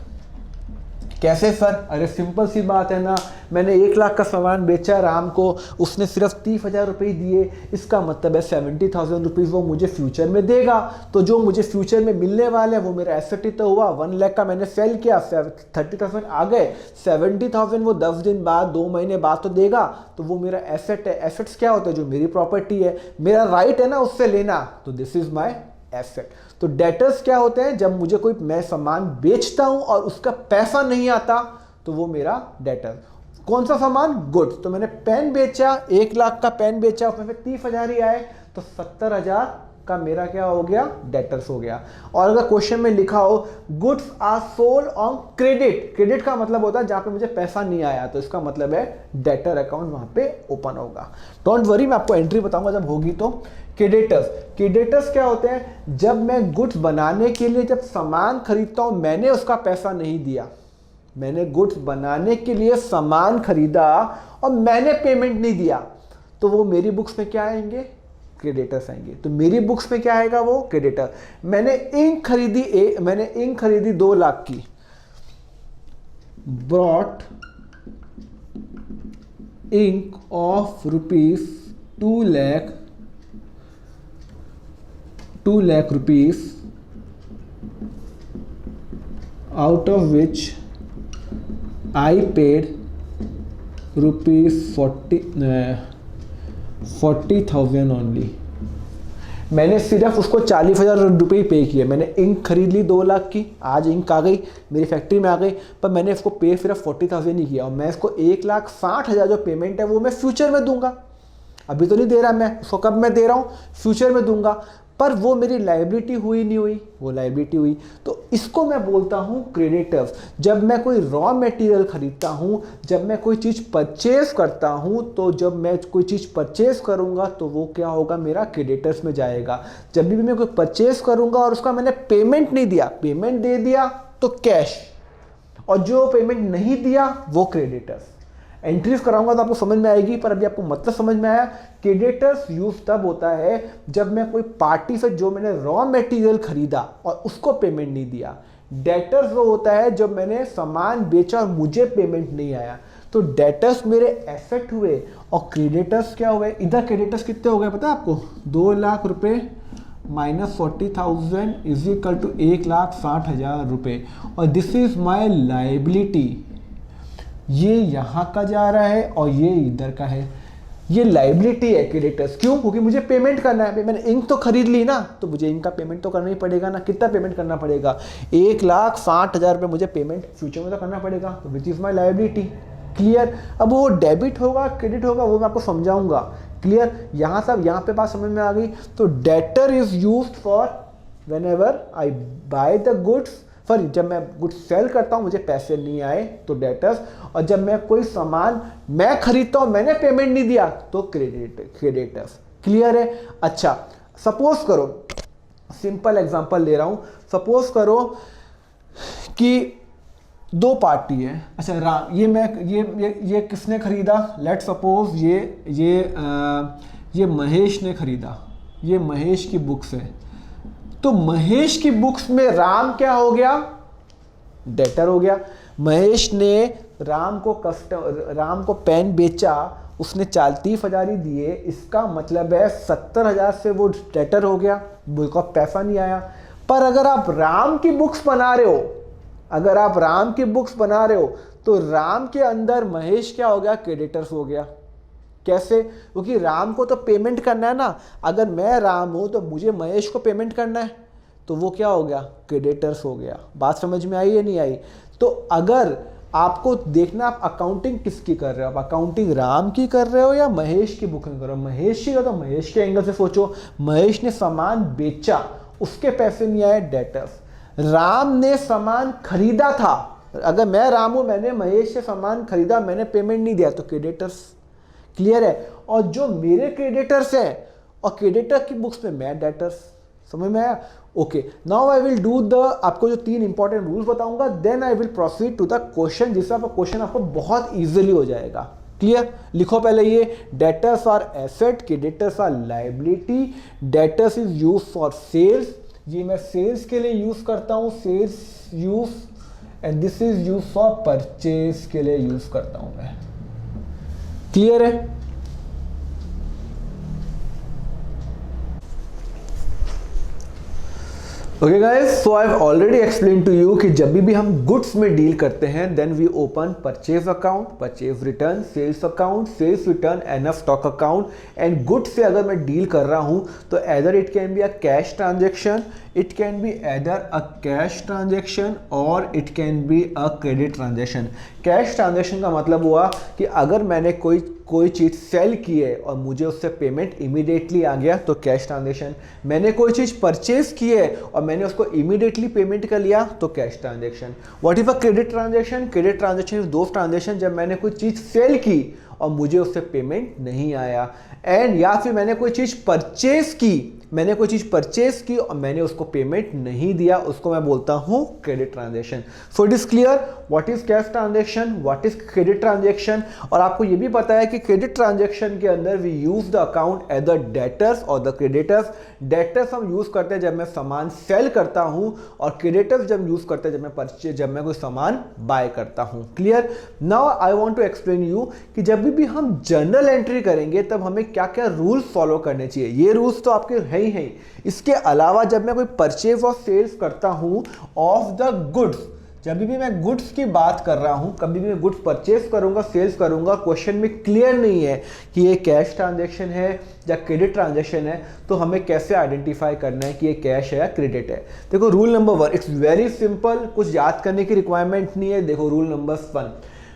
कैसे सर? अरे सिंपल सी बात है ना, मैंने 1 लाख का सामान बेचा राम को, उसने सिर्फ 30,000 रुपये दिए, इसका मतलब है 70,000 रुपीज़ वो मुझे फ्यूचर में देगा। तो जो मुझे फ्यूचर में मिलने वाले हैं वो मेरा एसेट ही तो हुआ। 1 लाख का मैंने सेल किया, 30,000 आ गए, 70,000 वो 10 दिन बाद 2 महीने बाद तो देगा, तो वो मेरा एसेट है। एसेट्स क्या होता है? जो मेरी प्रॉपर्टी है, मेरा राइट है ना उससे लेना, तो दिस इज माई एसेट। तो डेटर्स क्या होते हैं? जब मुझे कोई मैं सामान बेचता हूं और उसका पैसा नहीं आता तो वो मेरा डेटर। कौन सा सामान? गुड्स। तो मैंने पेन बेचा, 1 लाख का पेन बेचा, उसमें 30,000 ही आए, तो 70,000 का मेरा क्या हो गया? डेटर्स हो गया। और अगर क्वेश्चन में लिखा हो goods are sold on credit, credit का मतलब होता है जहां पे मुझे पैसा नहीं आया, तो इसका मतलब है डेटर अकाउंट वहां पे ओपन होगा। डोंट वरी, मैं आपको एंट्री बताऊंगा जब होगी। तो क्रेडिटर्स, क्रेडिटर्स क्या होते हैं? जब मैं गुड्स बनाने के लिए जब सामान खरीदता हूं, मैंने उसका पैसा नहीं दिया, मैंने गुड्स बनाने के लिए सामान खरीदा और मैंने पेमेंट नहीं दिया, तो वो मेरी बुक्स में क्या आएंगे? क्रेडिटर्स आएंगे। तो मेरी बुक्स में क्या आएगा? वो क्रेडिटर। मैंने इंक खरीदी 2 लाख की, brought ink of rupees 2 lakh rupees, out of which I paid rupees 40,000 only. मैंने सिर्फ उसको 40,000 रुपये पे किए। मैंने इंक खरीद ली 2 लाख की, आज इंक आ गई मेरी फैक्ट्री में आ गई, पर मैंने इसको पे सिर्फ 40,000 ही किया। और मैं इसको 1,60,000 जो पेमेंट है वो मैं फ्यूचर में दूंगा, अभी तो नहीं दे रहा मैं उसको, कब मैं दे रहा हूँ? फ्यूचर में दूंगा। पर वो मेरी लायबिलिटी हुई नहीं हुई? वो लायबिलिटी हुई। तो इसको मैं बोलता हूँ क्रेडिटर्स। जब मैं कोई रॉ मटेरियल खरीदता हूँ, जब मैं कोई चीज़ परचेज करता हूँ, तो जब मैं कोई चीज़ परचेज करूँगा तो वो क्या होगा? मेरा क्रेडिटर्स में जाएगा। जब भी मैं कोई परचेज करूँगा और उसका मैंने पेमेंट नहीं दिया, पेमेंट दे दिया तो कैश, और जो पेमेंट नहीं दिया वो क्रेडिटर्स। एंट्रीज कराऊंगा तो आपको समझ में आएगी, पर अभी आपको मतलब समझ में आया। क्रेडिटर्स यूज तब होता है जब मैं कोई पार्टी से जो मैंने रॉ मटेरियल खरीदा और उसको पेमेंट नहीं दिया। डेटर्स वो होता है जब मैंने सामान बेचा और मुझे पेमेंट नहीं आया। तो डेटर्स मेरे एसेट हुए और क्रेडिटर्स क्या हुए? इधर क्रेडिटर्स कितने हो गए पता है आपको? 2 लाख रुपए माइनस 40,000 इज इक्वल टू 1,60,000 रुपये। और दिस इज माई लाइबिलिटी। ये यहाँ का जा रहा है और ये इधर का है, ये लाइबिलिटी है क्रेडिटर्स। क्यों? क्योंकि मुझे पेमेंट करना है। मैंने इंक तो खरीद ली ना, तो मुझे इंक का पेमेंट तो करना ही पड़ेगा ना। कितना पेमेंट करना पड़ेगा? 1,60,000 रुपये मुझे पेमेंट फ्यूचर में तो करना पड़ेगा, तो which is my liability. Clear? अब वो डेबिट होगा क्रेडिट होगा वो मैं आपको समझाऊंगा। क्लियर? यहाँ सब यहाँ पे बात समझ में आ गई। तो debtor is used for whenever I buy the goods, sorry जब मैं गुड्स सेल करता हूँ मुझे पैसे नहीं आए तो डेटर्स, और जब मैं कोई सामान मैं खरीदता हूँ मैंने पेमेंट नहीं दिया तो क्रेडिटर्स। क्लियर है? अच्छा, सपोज करो, सिंपल एग्जांपल ले रहा हूँ, सपोज करो कि 2 पार्टी है। अच्छा ये किसने खरीदा? लेट सपोज ये महेश ने खरीदा, ये महेश की बुक्स है। तो महेश की बुक्स में राम क्या हो गया? डेटर हो गया। महेश ने राम को पेन बेचा, उसने 30,000 ही दिए, इसका मतलब है 70,000 से वो डेटर हो गया, बुक ऑफ पैसा नहीं आया। पर अगर आप राम की बुक्स बना रहे हो, तो राम के अंदर महेश क्या हो गया? क्रेडिटर्स हो गया। कैसे? क्योंकि राम को तो पेमेंट करना है ना। अगर मैं राम हूं तो मुझे महेश को पेमेंट करना है, तो वो क्या हो गया, क्रेडिटर्स हो गया। बात समझ में आई या नहीं आई? तो अगर आपको देखना आप अकाउंटिंग किसकी कर रहे हो, आप अकाउंटिंग राम की कर रहे हो या महेश की बुकिंग कर रहे हो। महेश की हो तो महेश के एंगल से सोचो, महेश ने सामान बेचा, उसके पैसे नहीं आए, डेटर्स। राम ने सामान खरीदा था, अगर मैं राम हूं, मैंने महेश से सामान खरीदा, मैंने पेमेंट नहीं दिया, तो क्रेडिटर्स। क्लियर है? और जो मेरे क्रेडिटर्स हैं और क्रेडिटर की बुक्स में मैं डेटर्स। समझ में आया? Okay, now I will do the, आपको जो 3 इंपॉर्टेंट रूल्स बताऊंगा, then I will proceed to the question, जिससे आपका क्वेश्चन आपको बहुत इजीली हो जाएगा। क्लियर? लिखो पहले ये, debtors are asset, creditors are liability, debtors is use for sales, ये मैं सेल्स के लिए यूज करता हूं, sales use, and this is use for purchase के लिए यूज करता हूं मैं। क्लियर है? Okay guys, so I have already explain to you कि जब भी हम गुड्स में डील करते हैं, then we open purchase account, purchase return, sales account, sales return, and stock account. And goods से अगर मैं डील कर रहा हूं तो either it can be a cash transaction, it can be either a cash transaction or it can be a credit transaction। Cash transaction का मतलब हुआ कि अगर मैंने कोई चीज़ सेल की है और मुझे उससे पेमेंट इमीडिएटली आ गया तो कैश ट्रांजेक्शन। मैंने कोई चीज़ परचेज की है और मैंने उसको इमीडिएटली पेमेंट कर लिया तो cash transaction. What is a credit transaction? Credit transaction is those transaction जब मैंने कोई चीज़ सेल की और मुझे उससे पेमेंट नहीं आया, एंड या फिर मैंने कोई चीज़ परचेज की, मैंने कोई चीज़ परचेज की और मैंने उसको पेमेंट नहीं दिया, उसको मैं बोलता हूं credit transaction. So it is clear what is cash transaction, what is credit transaction. और आपको ये भी पता है कि क्रेडिट ट्रांजेक्शन के अंदर we use the account as the debtors और द क्रेडिटर्स। डेटर्स हम यूज करते हैं जब मैं सामान सेल करता हूं, और क्रेडिटर्स जब यूज करते हैं जब मैं कोई सामान बाय करता हूं। Clear? Now I want to explain you कि जब भी हम जर्नल एंट्री करेंगे तब हमें क्या क्या रूल्स फॉलो करने चाहिए। ये रूल्स तो आपके है ही है। इसके अलावा जब मैं कोई परचेज और सेल्स करता हूं ऑफ द गुड्स, जब भी मैं गुड्स की बात कर रहा हूं, कभी भी मैं गुड्स परचेज करूंगा, सेल्स करूंगा, क्वेश्चन में क्लियर नहीं है कि ये कैश ट्रांजैक्शन है या क्रेडिट ट्रांजैक्शन है, तो हमें कैसे आइडेंटिफाई करना है कि ये कैश है या क्रेडिट है। देखो rule number 1, it's very simple, कुछ याद करने की रिक्वायरमेंट नहीं है। देखो rule number 1,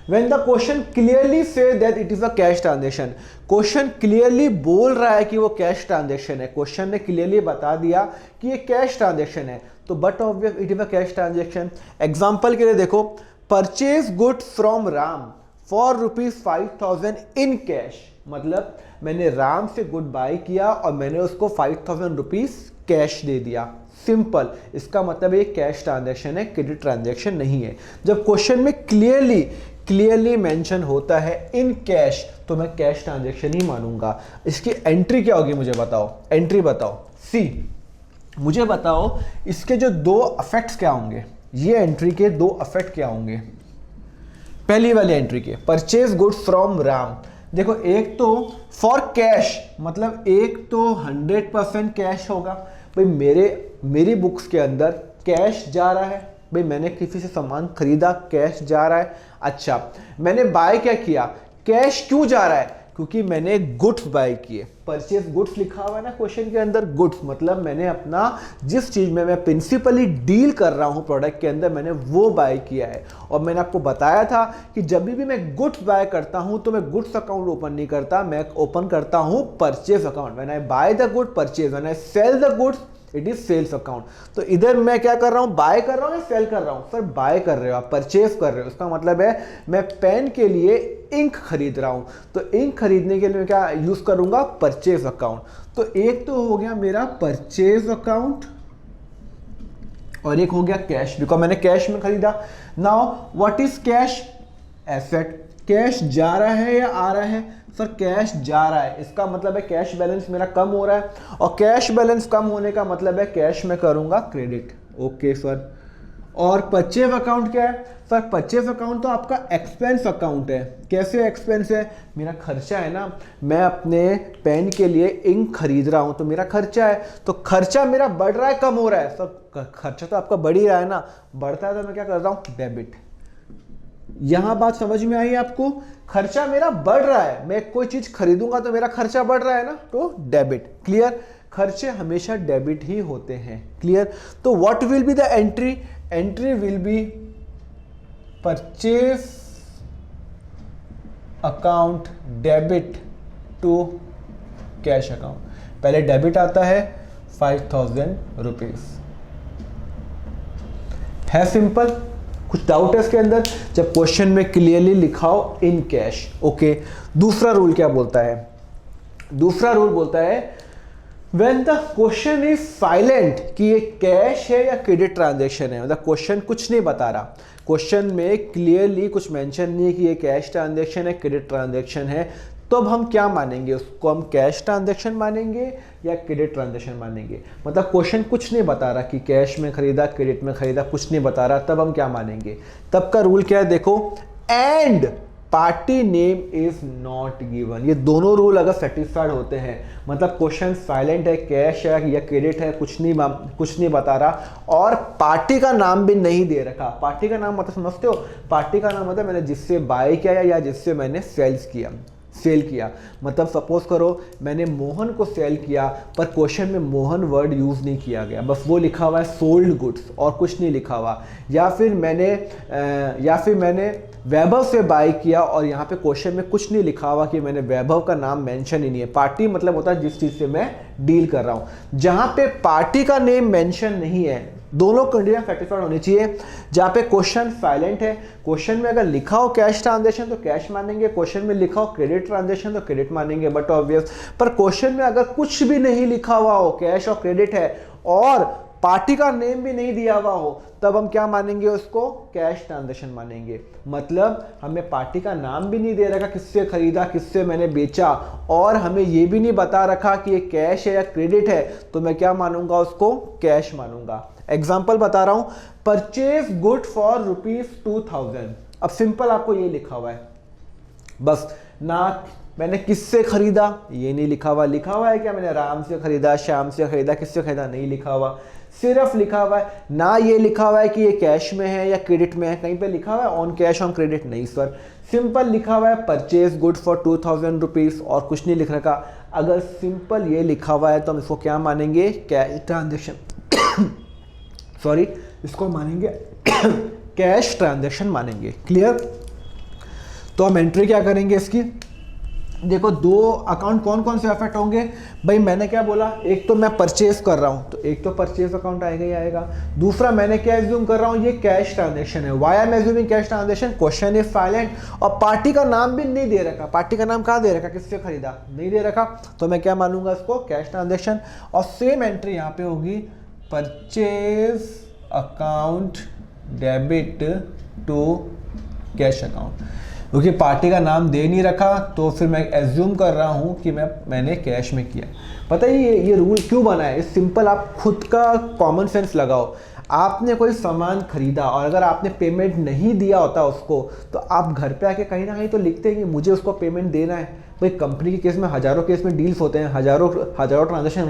when the question clearly say that it is a cash transaction, question clearly बोल रहा है कि वो कैश ट्रांजेक्शन है, क्वेश्चन ने क्लियरली बता दिया कि ये कैश ट्रांजेक्शन है, तो but obvious it is a cash transaction. Example के लिए देखो, purchase goods from Ram for ₹5,000 in cash, मतलब मैंने राम से गुड बाय किया और मैंने उसको ₹5,000 कैश दे दिया। सिंपल, इसका मतलब ये कैश ट्रांजैक्शन है, क्रेडिट ट्रांजैक्शन नहीं है। जब क्वेश्चन में क्लियरली मेंशन होता है इन कैश, तो मैं कैश ट्रांजैक्शन ही मानूंगा। इसकी एंट्री क्या होगी मुझे बताओ, एंट्री बताओ। सी, मुझे बताओ इसके जो 2 इफेक्ट्स क्या होंगे, ये एंट्री के 2 इफेक्ट क्या होंगे। पहली वाली एंट्री के, परचेज गुड्स फ्रॉम राम, देखो एक तो फॉर कैश, मतलब एक तो 100% कैश होगा। भाई मेरी बुक्स के अंदर कैश जा रहा है, भाई मैंने किसी से सामान खरीदा, कैश जा रहा है। अच्छा, मैंने बाय क्या किया, कैश क्यों जा रहा है, क्योंकि मैंने गुड्स बाय किए। परचेज गुड्स लिखा हुआ है ना क्वेश्चन के अंदर, गुड्स मतलब मैंने अपना जिस चीज में मैं प्रिंसिपली डील कर रहा हूं प्रोडक्ट के अंदर, मैंने वो बाय किया है। और मैंने आपको बताया था कि जब भी मैं गुड्स बाय करता हूं तो मैं गुड्स अकाउंट ओपन नहीं करता, मैं ओपन करता हूं purchase account. When I buy the good, purchase, when I sell the goods, it is sales account. तो इधर मैं क्या कर रहा हूं, बाय कर रहा हूं या सेल कर रहा हूं। सर बाय कर रहे हो आप, परचेज कर रहे हो, इसका मतलब है मैं पेन के लिए इंक खरीद रहा हूं, तो इंक खरीदने के लिए मैं क्या यूज करूंगा, परचेज अकाउंट। तो एक तो हो गया मेरा परचेज अकाउंट और एक हो गया कैश, बिकॉज मैंने कैश में खरीदा। Now what is cash, asset. Cash जा रहा है या आ रहा है, सर कैश जा रहा है, इसका मतलब है कैश बैलेंस मेरा कम हो रहा है, और कैश बैलेंस कम होने का मतलब है कैश में करूंगा क्रेडिट। ओके सर, और परचेज अकाउंट क्या है, सर परचेज अकाउंट तो आपका एक्सपेंस अकाउंट है। कैसे एक्सपेंस है, मेरा खर्चा है ना, मैं अपने पेन के लिए इंक खरीद रहा हूं तो मेरा खर्चा है, तो खर्चा मेरा बढ़ रहा है कम हो रहा है, सर खर्चा तो आपका बढ़ ही रहा है ना, बढ़ता है तो मैं क्या कर रहा हूं, डेबिट। यहां बात समझ में आई आपको, खर्चा मेरा बढ़ रहा है, मैं कोई चीज खरीदूंगा तो मेरा खर्चा बढ़ रहा है ना, तो डेबिट। क्लियर? खर्चे हमेशा डेबिट ही होते हैं। क्लियर? तो what will be the entry? Entry will be purchase account debit to cash account. पहले डेबिट आता है 5000 रुपीज। है सिंपल? कुछ डाउट है इसके अंदर? जब क्वेश्चन में क्लियरली लिखाओ इन कैश। ओके, दूसरा रूल क्या बोलता है? दूसरा रूल बोलता है when the question is silent कि ये कैश है या क्रेडिट ट्रांजैक्शन है, मतलब क्वेश्चन कुछ नहीं बता रहा, क्वेश्चन में क्लियरली कुछ मेंशन नहीं है कि ये कैश ट्रांजैक्शन है क्रेडिट ट्रांजैक्शन है, तो अब हम क्या मानेंगे उसको? हम कैश ट्रांजैक्शन मानेंगे या क्रेडिट ट्रांजैक्शन मानेंगे? मतलब क्वेश्चन कुछ नहीं बता रहा कि कैश में खरीदा क्रेडिट में खरीदा, कुछ नहीं बता रहा, तब हम क्या मानेंगे? तब का रूल क्या है देखो, and party name is not given. ये दोनों रूल अगर सेटिस्फाइड होते हैं, मतलब क्वेश्चन साइलेंट है, कैश है या क्रेडिट है, कुछ नहीं बता रहा, और पार्टी का नाम भी नहीं दे रखा। पार्टी का नाम मतलब समझते हो? पार्टी का नाम मतलब मैंने जिससे बाय किया या जिससे मैंने सेल किया। मतलब सपोज करो मैंने मोहन को सेल किया, पर क्वेश्चन में मोहन वर्ड यूज़ नहीं किया गया, बस वो लिखा हुआ है सोल्ड गुड्स और कुछ नहीं लिखा हुआ। या फिर मैंने वैभव से बाय किया और यहाँ पे क्वेश्चन में कुछ नहीं लिखा हुआ कि मैंने वैभव का नाम मेंशन ही नहीं है। पार्टी मतलब होता है जिस चीज़ से मैं डील कर रहा हूँ। जहाँ पे पार्टी का नेम मेंशन नहीं है, दोनों कंडीशन सेटिस्फाइड होनी चाहिए। जहाँ पे क्वेश्चन साइलेंट है, क्वेश्चन में अगर लिखा हो कैश ट्रांजैक्शन तो कैश मानेंगे, क्वेश्चन में लिखा हो क्रेडिट ट्रांजैक्शन तो क्रेडिट मानेंगे, बट ऑब्वियस। पर क्वेश्चन में अगर कुछ भी नहीं लिखा हुआ हो, कैश और क्रेडिट है और पार्टी का नेम भी नहीं दिया हुआ हो, तब हम क्या मानेंगे? उसको कैश ट्रांजैक्शन मानेंगे। मतलब हमें पार्टी का नाम भी नहीं दे रखा किससे खरीदा किससे मैंने बेचा, और हमें ये भी नहीं बता रखा कि ये कैश है या क्रेडिट है, तो मैं क्या मानूंगा? उसको कैश मानूंगा। एग्जाम्पल बता रहा हूं, परचेज गुड फॉर ₹2000। अब सिंपल आपको ये लिखा हुआ है, बस ना मैंने किससे खरीदा ये नहीं लिखा हुआ, लिखा हुआ है क्या मैंने राम से खरीदा, श्याम से खरीदा, किससे खरीदा नहीं लिखा हुआ, सिर्फ लिखा हुआ है ना ये लिखा हुआ है कि ये कैश में है या क्रेडिट में है, कहीं पे लिखा हुआ है ऑन कैश ऑन क्रेडिट, नहीं सर, सिंपल लिखा हुआ है परचेज गुड फॉर 2000 रुपीज और कुछ नहीं लिख रखा। अगर सिंपल ये लिखा हुआ है तो हम इसको क्या मानेंगे? कैश ट्रांजेक्शन सॉरी, इसको मानेंगे कैश ट्रांजैक्शन मानेंगे। क्लियर? तो हम एंट्री क्या करेंगे इसकी? देखो दो अकाउंट कौन कौन से अफेक्ट होंगे भाई, मैंने क्या बोला, एक तो मैं परचेज कर रहा हूं तो एक तो परचेज अकाउंट आएगा ही आएगा, दूसरा मैंने क्या एज्यूम कर रहा हूं ये कैश ट्रांजैक्शन है। Why I am assuming cash transaction? Question is silent और पार्टी का नाम भी नहीं दे रखा। पार्टी का नाम कहाँ दे रखा, किससे खरीदा नहीं दे रखा, तो मैं क्या मानूंगा इसको? Cash transaction. और सेम एंट्री यहाँ पे होगी purchase account debit to cash account, क्योंकि पार्टी का नाम दे नहीं रखा तो फिर मैं एज्यूम कर रहा हूँ कि मैंने कैश में किया। पता है ये रूल क्यों बना है? सिंपल, आप खुद का कॉमन सेंस लगाओ। आपने कोई सामान खरीदा और अगर आपने पेमेंट नहीं दिया होता उसको, तो आप घर पे आके कहीं ना कहीं तो लिखते हैं कि मुझे उसको पेमेंट देना है। भाई कंपनी के केस में हज़ारों केस में डील्स होते हैं, हज़ारों ट्रांजेक्शन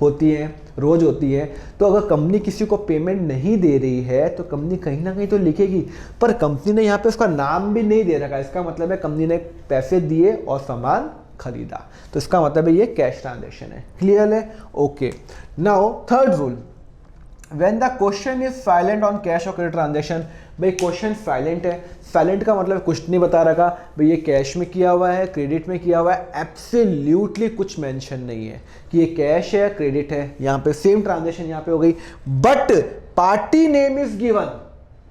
होती हैं, रोज़ होती है। तो अगर कंपनी किसी को पेमेंट नहीं दे रही है तो कंपनी कहीं ना कहीं तो लिखेगी, पर कंपनी ने यहाँ पे उसका नाम भी नहीं दे रखा। इसका मतलब है कंपनी ने पैसे दिए और सामान खरीदा, तो इसका मतलब है ये कैश ट्रांजेक्शन है। क्लियर है? Okay. Now third rule, when the question is silent on cash और क्रेडिट ट्रांजेक्शन। भाई क्वेश्चन साइलेंट है, साइलेंट का मतलब कुछ नहीं बता रखा, भाई ये कैश में किया हुआ है क्रेडिट में किया हुआ है, एब्सोल्युटली कुछ मेंशन नहीं है कि ये कैश है क्रेडिट है। यहाँ पे सेम ट्रांजेक्शन यहाँ पे हो गई, but party name is given,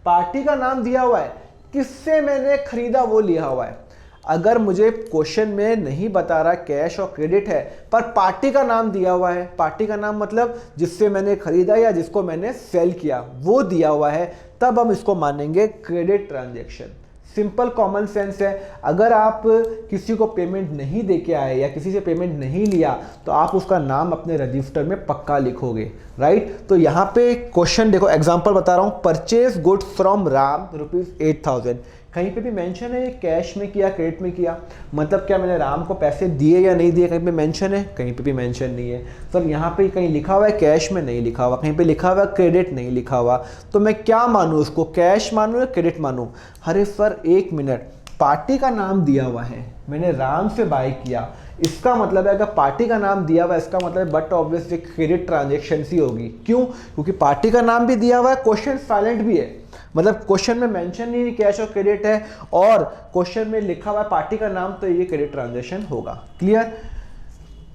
party का नाम दिया हुआ है, किससे मैंने खरीदा वो लिया हुआ है। अगर मुझे क्वेश्चन में नहीं बता रहा कैश और क्रेडिट है पर पार्टी का नाम दिया हुआ है, पार्टी का नाम मतलब जिससे मैंने खरीदा या जिसको मैंने सेल किया वो दिया हुआ है, तब हम इसको मानेंगे credit transaction. Simple common sense है। अगर आप किसी को पेमेंट नहीं दे के आए या किसी से पेमेंट नहीं लिया तो आप उसका नाम अपने रजिस्टर में पक्का लिखोगे, राइट। तो यहाँ पे क्वेश्चन देखो, एग्जांपल बता रहा हूँ, परचेज गुड्स फ्रॉम राम ₹8000। कहीं पे भी मेंशन है ये कैश में किया क्रेडिट में किया, मतलब क्या मैंने राम को पैसे दिए या नहीं दिए, कहीं पे मेंशन है, कहीं पे भी मेंशन नहीं है। सर यहाँ पे कहीं लिखा हुआ है कैश में, नहीं लिखा हुआ, कहीं पे लिखा हुआ है क्रेडिट, नहीं लिखा हुआ, तो मैं क्या मानूँ उसको? कैश मानूँ या क्रेडिट मानूँ? अरे सर एक मिनट, पार्टी का नाम दिया हुआ है, मैंने राम से बाय किया, इसका मतलब है अगर पार्टी का नाम दिया हुआ है इसका मतलब है बट ऑब्वियसली क्रेडिट ट्रांजेक्शन ही होगी। क्यों? क्योंकि पार्टी का नाम भी दिया हुआ है, क्वेश्चन साइलेंट भी है, मतलब क्वेश्चन में मेंशन नहीं कैश और क्रेडिट है और क्वेश्चन में लिखा हुआ है पार्टी का नाम, तो ये क्रेडिट ट्रांजेक्शन होगा। क्लियर?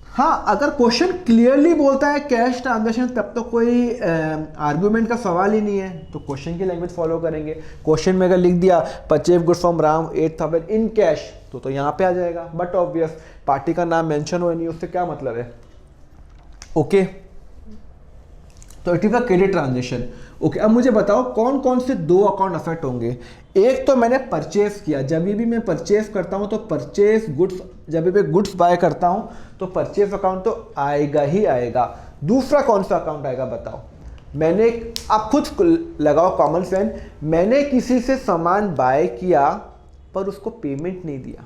हाँ, अगर क्वेश्चन क्लियरली बोलता है कैश ट्रांजेक्शन तब तो कोई आर्गुमेंट का सवाल ही नहीं है, तो क्वेश्चन की लैंग्वेज फॉलो करेंगे। क्वेश्चन में अगर लिख दिया purchase good from Ram 8,000 in cash, तो यहाँ पे आ जाएगा। बट ऑब्वियस पार्टी का नाम मेंशन हो नहीं, उससे क्या मतलब है? ओके, तो it is a credit transaction. Okay, अब मुझे बताओ कौन कौन से दो अकाउंट अफेक्ट होंगे। एक तो मैंने परचेस किया, जब भी मैं परचेस करता हूं तो परचेस गुड्स, जब भी गुड्स बाय करता हूं तो परचेस अकाउंट तो आएगा ही आएगा। दूसरा कौन सा अकाउंट आएगा बताओ? मैंने, आप खुद लगाओ कॉमन सेंस, मैंने किसी से सामान बाय किया पर उसको पेमेंट नहीं दिया,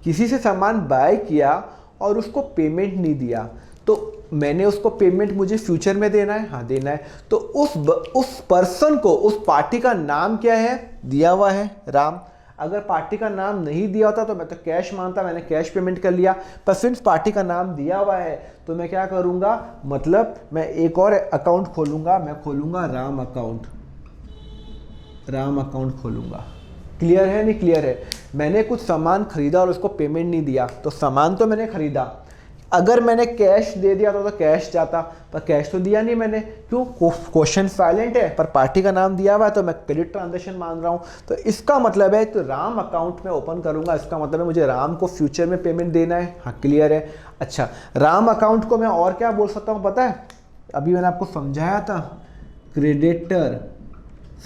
किसी से सामान बाय किया और उसको पेमेंट नहीं दिया, तो मैंने उसको पेमेंट मुझे फ्यूचर में देना है, हाँ देना है। तो उस पर्सन को, उस पार्टी का नाम क्या है? दिया हुआ है राम। अगर पार्टी का नाम नहीं दिया होता तो मैं तो कैश मानता, मैंने कैश पेमेंट कर लिया, पर सिंस पार्टी का नाम दिया हुआ है तो मैं क्या करूंगा, मतलब मैं एक और अकाउंट खोलूंगा, मैं खोलूंगा राम अकाउंट, राम अकाउंट खोलूंगा। क्लियर है? नहीं क्लियर है? मैंने कुछ सामान खरीदा और उसको पेमेंट नहीं दिया, तो सामान तो मैंने खरीदा, अगर मैंने कैश दे दिया तो कैश जाता, पर कैश तो दिया नहीं मैंने। क्यों? क्वेश्चन साइलेंट है पर पार्टी का नाम दिया हुआ है, तो मैं क्रेडिट ट्रांजेक्शन मान रहा हूँ। तो इसका मतलब है, तो राम अकाउंट में ओपन करूंगा, इसका मतलब है मुझे राम को फ्यूचर में पेमेंट देना है। हाँ क्लियर है? अच्छा, राम अकाउंट को मैं और क्या बोल सकता हूँ पता है? अभी मैंने आपको समझाया था, क्रेडिटर।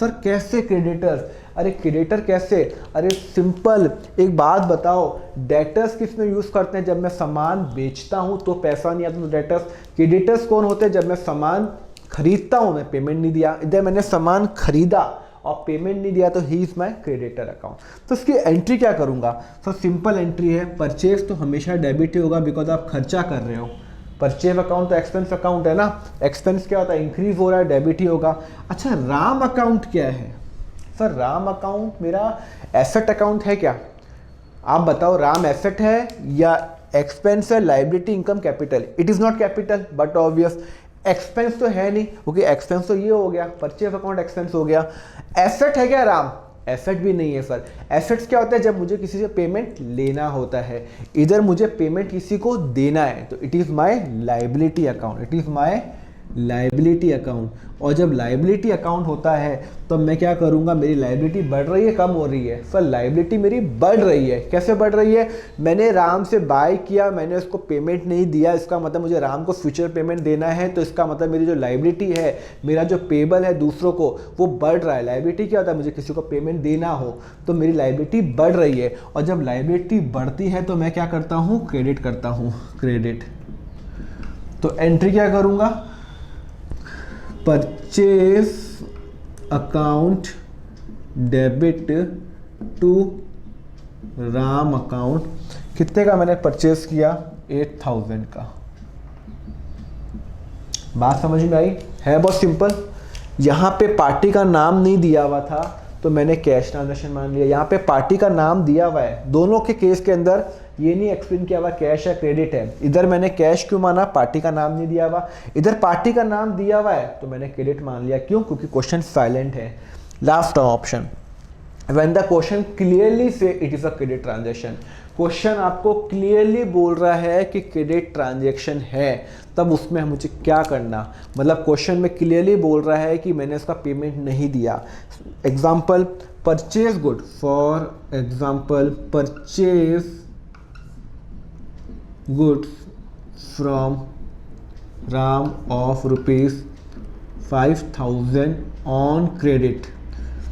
सर कैसे क्रेडिटर? अरे क्रेडिटर कैसे? अरे सिंपल, एक बात बताओ, डेटर्स किस में यूज़ करते हैं? जब मैं सामान बेचता हूं तो पैसा नहीं आता तो डेटर्स। क्रेडिटर्स कौन होते हैं? जब मैं सामान खरीदता हूं, मैं पेमेंट नहीं दिया, इधर मैंने सामान खरीदा और पेमेंट नहीं दिया, तो he is my creditor account. तो इसकी एंट्री क्या करूंगा? सर सिंपल एंट्री है, परचेज तो हमेशा डेबिट ही होगा बिकॉज आप खर्चा कर रहे हो। परचेज अकाउंट तो एक्सपेंस अकाउंट है ना, एक्सपेंस क्या होता है? इंक्रीज हो रहा है, डेबिट ही होगा। अच्छा, राम अकाउंट क्या है? सर राम अकाउंट मेरा एसेट अकाउंट है क्या? आप बताओ, राम एसेट है या एक्सपेंस है? Liability, income, capital? It is not capital, but obvious expense तो है नहीं, क्योंकि एक्सपेंस तो ये हो गया, परचेज अकाउंट एक्सपेंस हो गया। एसेट है क्या राम? एसेट भी नहीं है सर। एसेट्स क्या होता है? जब मुझे किसी से पेमेंट लेना होता है, इधर मुझे पेमेंट किसी को देना है, तो it is my liability account, it is my liability account. और जब लाइबिलिटी अकाउंट होता है तो मैं क्या करूंगा, मेरी लाइबिलिटी बढ़ रही है कम हो रही है? सर लाइबिलिटी मेरी बढ़ रही है। कैसे बढ़ रही है? मैंने राम से बाय किया, मैंने उसको पेमेंट नहीं दिया, इसका मतलब मुझे राम को फ्यूचर पेमेंट देना है, तो इसका मतलब मेरी जो लाइबिलिटी है, मेरा जो पेबल है दूसरों को, वो बढ़ रहा है। लाइबिलिटी क्या होता है? मुझे किसी को पेमेंट देना हो, तो मेरी लाइबिलिटी बढ़ रही है। और जब लाइबिलिटी बढ़ती है तो मैं क्या करता हूँ? क्रेडिट करता हूँ, क्रेडिट। तो एंट्री क्या करूँगा? Purchase account debit to Ram account. कितने का मैंने परचेज किया? 8,000 का। बात समझ में आई? है बहुत सिंपल। यहाँ पे पार्टी का नाम नहीं दिया हुआ था तो मैंने कैश ट्रांजैक्शन मान लिया। यहाँ पे पार्टी का नाम दिया हुआ है, दोनों के केस के अंदर ये नहीं एक्सप्लेन किया हुआ कैश है क्रेडिट है। इधर मैंने कैश क्यों माना? पार्टी का नाम नहीं दिया हुआ। इधर पार्टी का नाम दिया हुआ है तो मैंने क्रेडिट मान लिया। क्यों? क्योंकि क्वेश्चन साइलेंट है। Last option, when the question clearly says it is a credit transaction. Question आपको क्लियरली बोल रहा है कि क्रेडिट ट्रांजैक्शन है, तब उसमें मुझे क्या करना? मतलब क्वेश्चन में क्लियरली बोल रहा है कि मैंने उसका पेमेंट नहीं दिया। Example, purchase good, for example purchase goods from Ram of ₹5,000 on credit.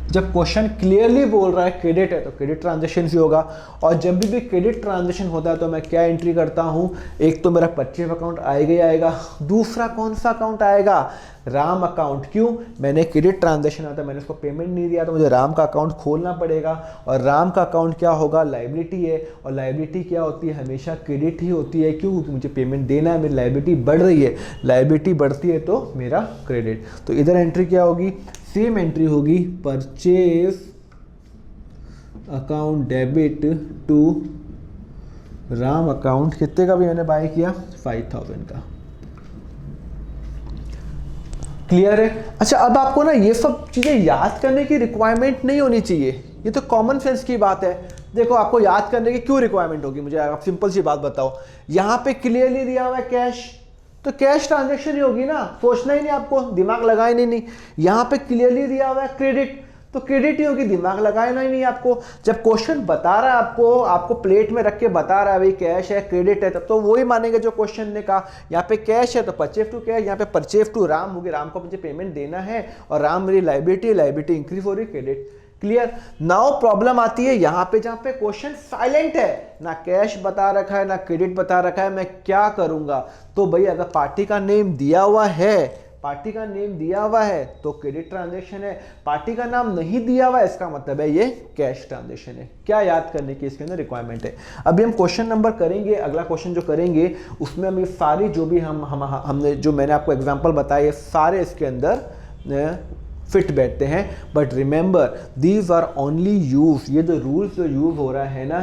जब क्वेश्चन क्लियरली बोल रहा है क्रेडिट है तो क्रेडिट ट्रांजैक्शन ही होगा। और जब भी क्रेडिट ट्रांजैक्शन होता है तो मैं क्या एंट्री करता हूँ? एक तो मेरा परचेज अकाउंट आएगा ही आएगा, दूसरा कौन सा अकाउंट आएगा? राम अकाउंट। क्यों? मैंने क्रेडिट ट्रांजैक्शन आता है, मैंने उसको पेमेंट नहीं दिया तो मुझे राम का अकाउंट खोलना पड़ेगा। और राम का अकाउंट क्या होगा? लाइबिलिटी है। और लाइबिलिटी क्या होती है? हमेशा क्रेडिट ही होती है। क्यों? क्योंकि मुझे पेमेंट देना है, मेरी लाइबिलिटी बढ़ रही है, लाइबिलिटी बढ़ती है तो मेरा क्रेडिट। तो इधर एंट्री क्या होगी? सेम एंट्री होगी, purchase account debit to Ram account, कितने का भी मैंने बाय किया, 5000 का। क्लियर है? अच्छा, अब आपको ना ये सब चीज़ें याद करने की रिक्वायरमेंट नहीं होनी चाहिए, ये तो कॉमन सेंस की बात है। देखो, आपको याद करने की क्यों रिक्वायरमेंट होगी, मुझे आप सिंपल सी बात बताओ। यहाँ पे क्लियरली दिया हुआ है कैश, तो कैश ट्रांजेक्शन ही होगी ना, सोचना ही नहीं आपको, दिमाग लगाए नहीं। यहाँ पे क्लियरली दिया हुआ है क्रेडिट, तो क्रेडिट ही होगी, दिमाग लगाना ही नहीं आपको। जब क्वेश्चन बता रहा है आपको प्लेट में रख के बता रहा है भाई कैश है क्रेडिट है, तब तो वही मानेंगे जो क्वेश्चन ने कहा। यहाँ पे कैश है तो परचेज टू कैश, यहाँ पे परचेज टू राम होगी, राम को मुझे पेमेंट देना है, और राम मेरी लाइबिलिटी इंक्रीज हो रही, क्रेडिट। क्लियर? नाउ प्रॉब्लम आती है यहाँ पे, जहाँ पे क्वेश्चन साइलेंट है, ना कैश बता रखा है ना क्रेडिट बता रखा है, मैं क्या करूंगा? तो भाई अगर पार्टी का नेम दिया हुआ है, पार्टी का नेम दिया हुआ है तो क्रेडिट ट्रांजैक्शन है, पार्टी का नाम नहीं दिया हुआ है इसका मतलब है ये कैश ट्रांजैक्शन है। क्या याद करने की इसके अंदर रिक्वायरमेंट है? अभी हम क्वेश्चन नंबर करेंगे, अगला क्वेश्चन जो करेंगे उसमें हम ये सारी जो भी हमने जो मैंने आपको एग्जांपल बताया, ये सारे इसके अंदर फिट बैठते हैं। But remember these are only use, ये जो रूल्स जो यूज हो रहा है ना,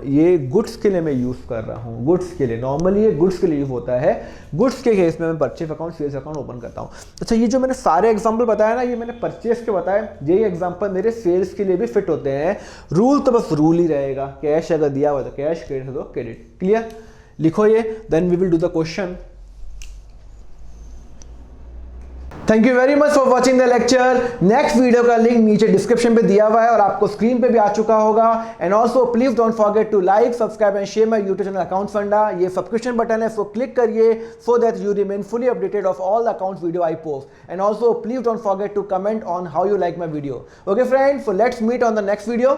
ये गुड्स के लिए मैं यूज कर रहा हूँ, गुड्स के लिए। नॉर्मली ये गुड्स के लिए यूज होता है, गुड्स के केस में मैं purchase account sales account open करता हूँ। अच्छा, ये जो मैंने सारे एग्जाम्पल बताया ना, ये मैंने परचेज के बताया, यही एग्जाम्पल मेरे सेल्स के लिए भी फिट होते हैं। रूल तो बस रूल ही रहेगा, कैश अगर दिया हुआ तो कैश, क्रेडिट है तो क्रेडिट। क्लियर? लिखो ये, then we will do the question. Thank you very much for watching the lecture. Next video का लिंक नीचे डिस्क्रिप्शन पे दिया हुआ है और आपको स्क्रीन पे भी आ चुका होगा। And also please don't forget to like, subscribe and share my YouTube channel Accounts Funda. ये सब्सक्रिप्शन बटन है, सो क्लिक करिए so that you remain fully updated of all the accounts video I post. And also please don't forget to comment on how you like my video. Okay friends, so let's meet on the next video.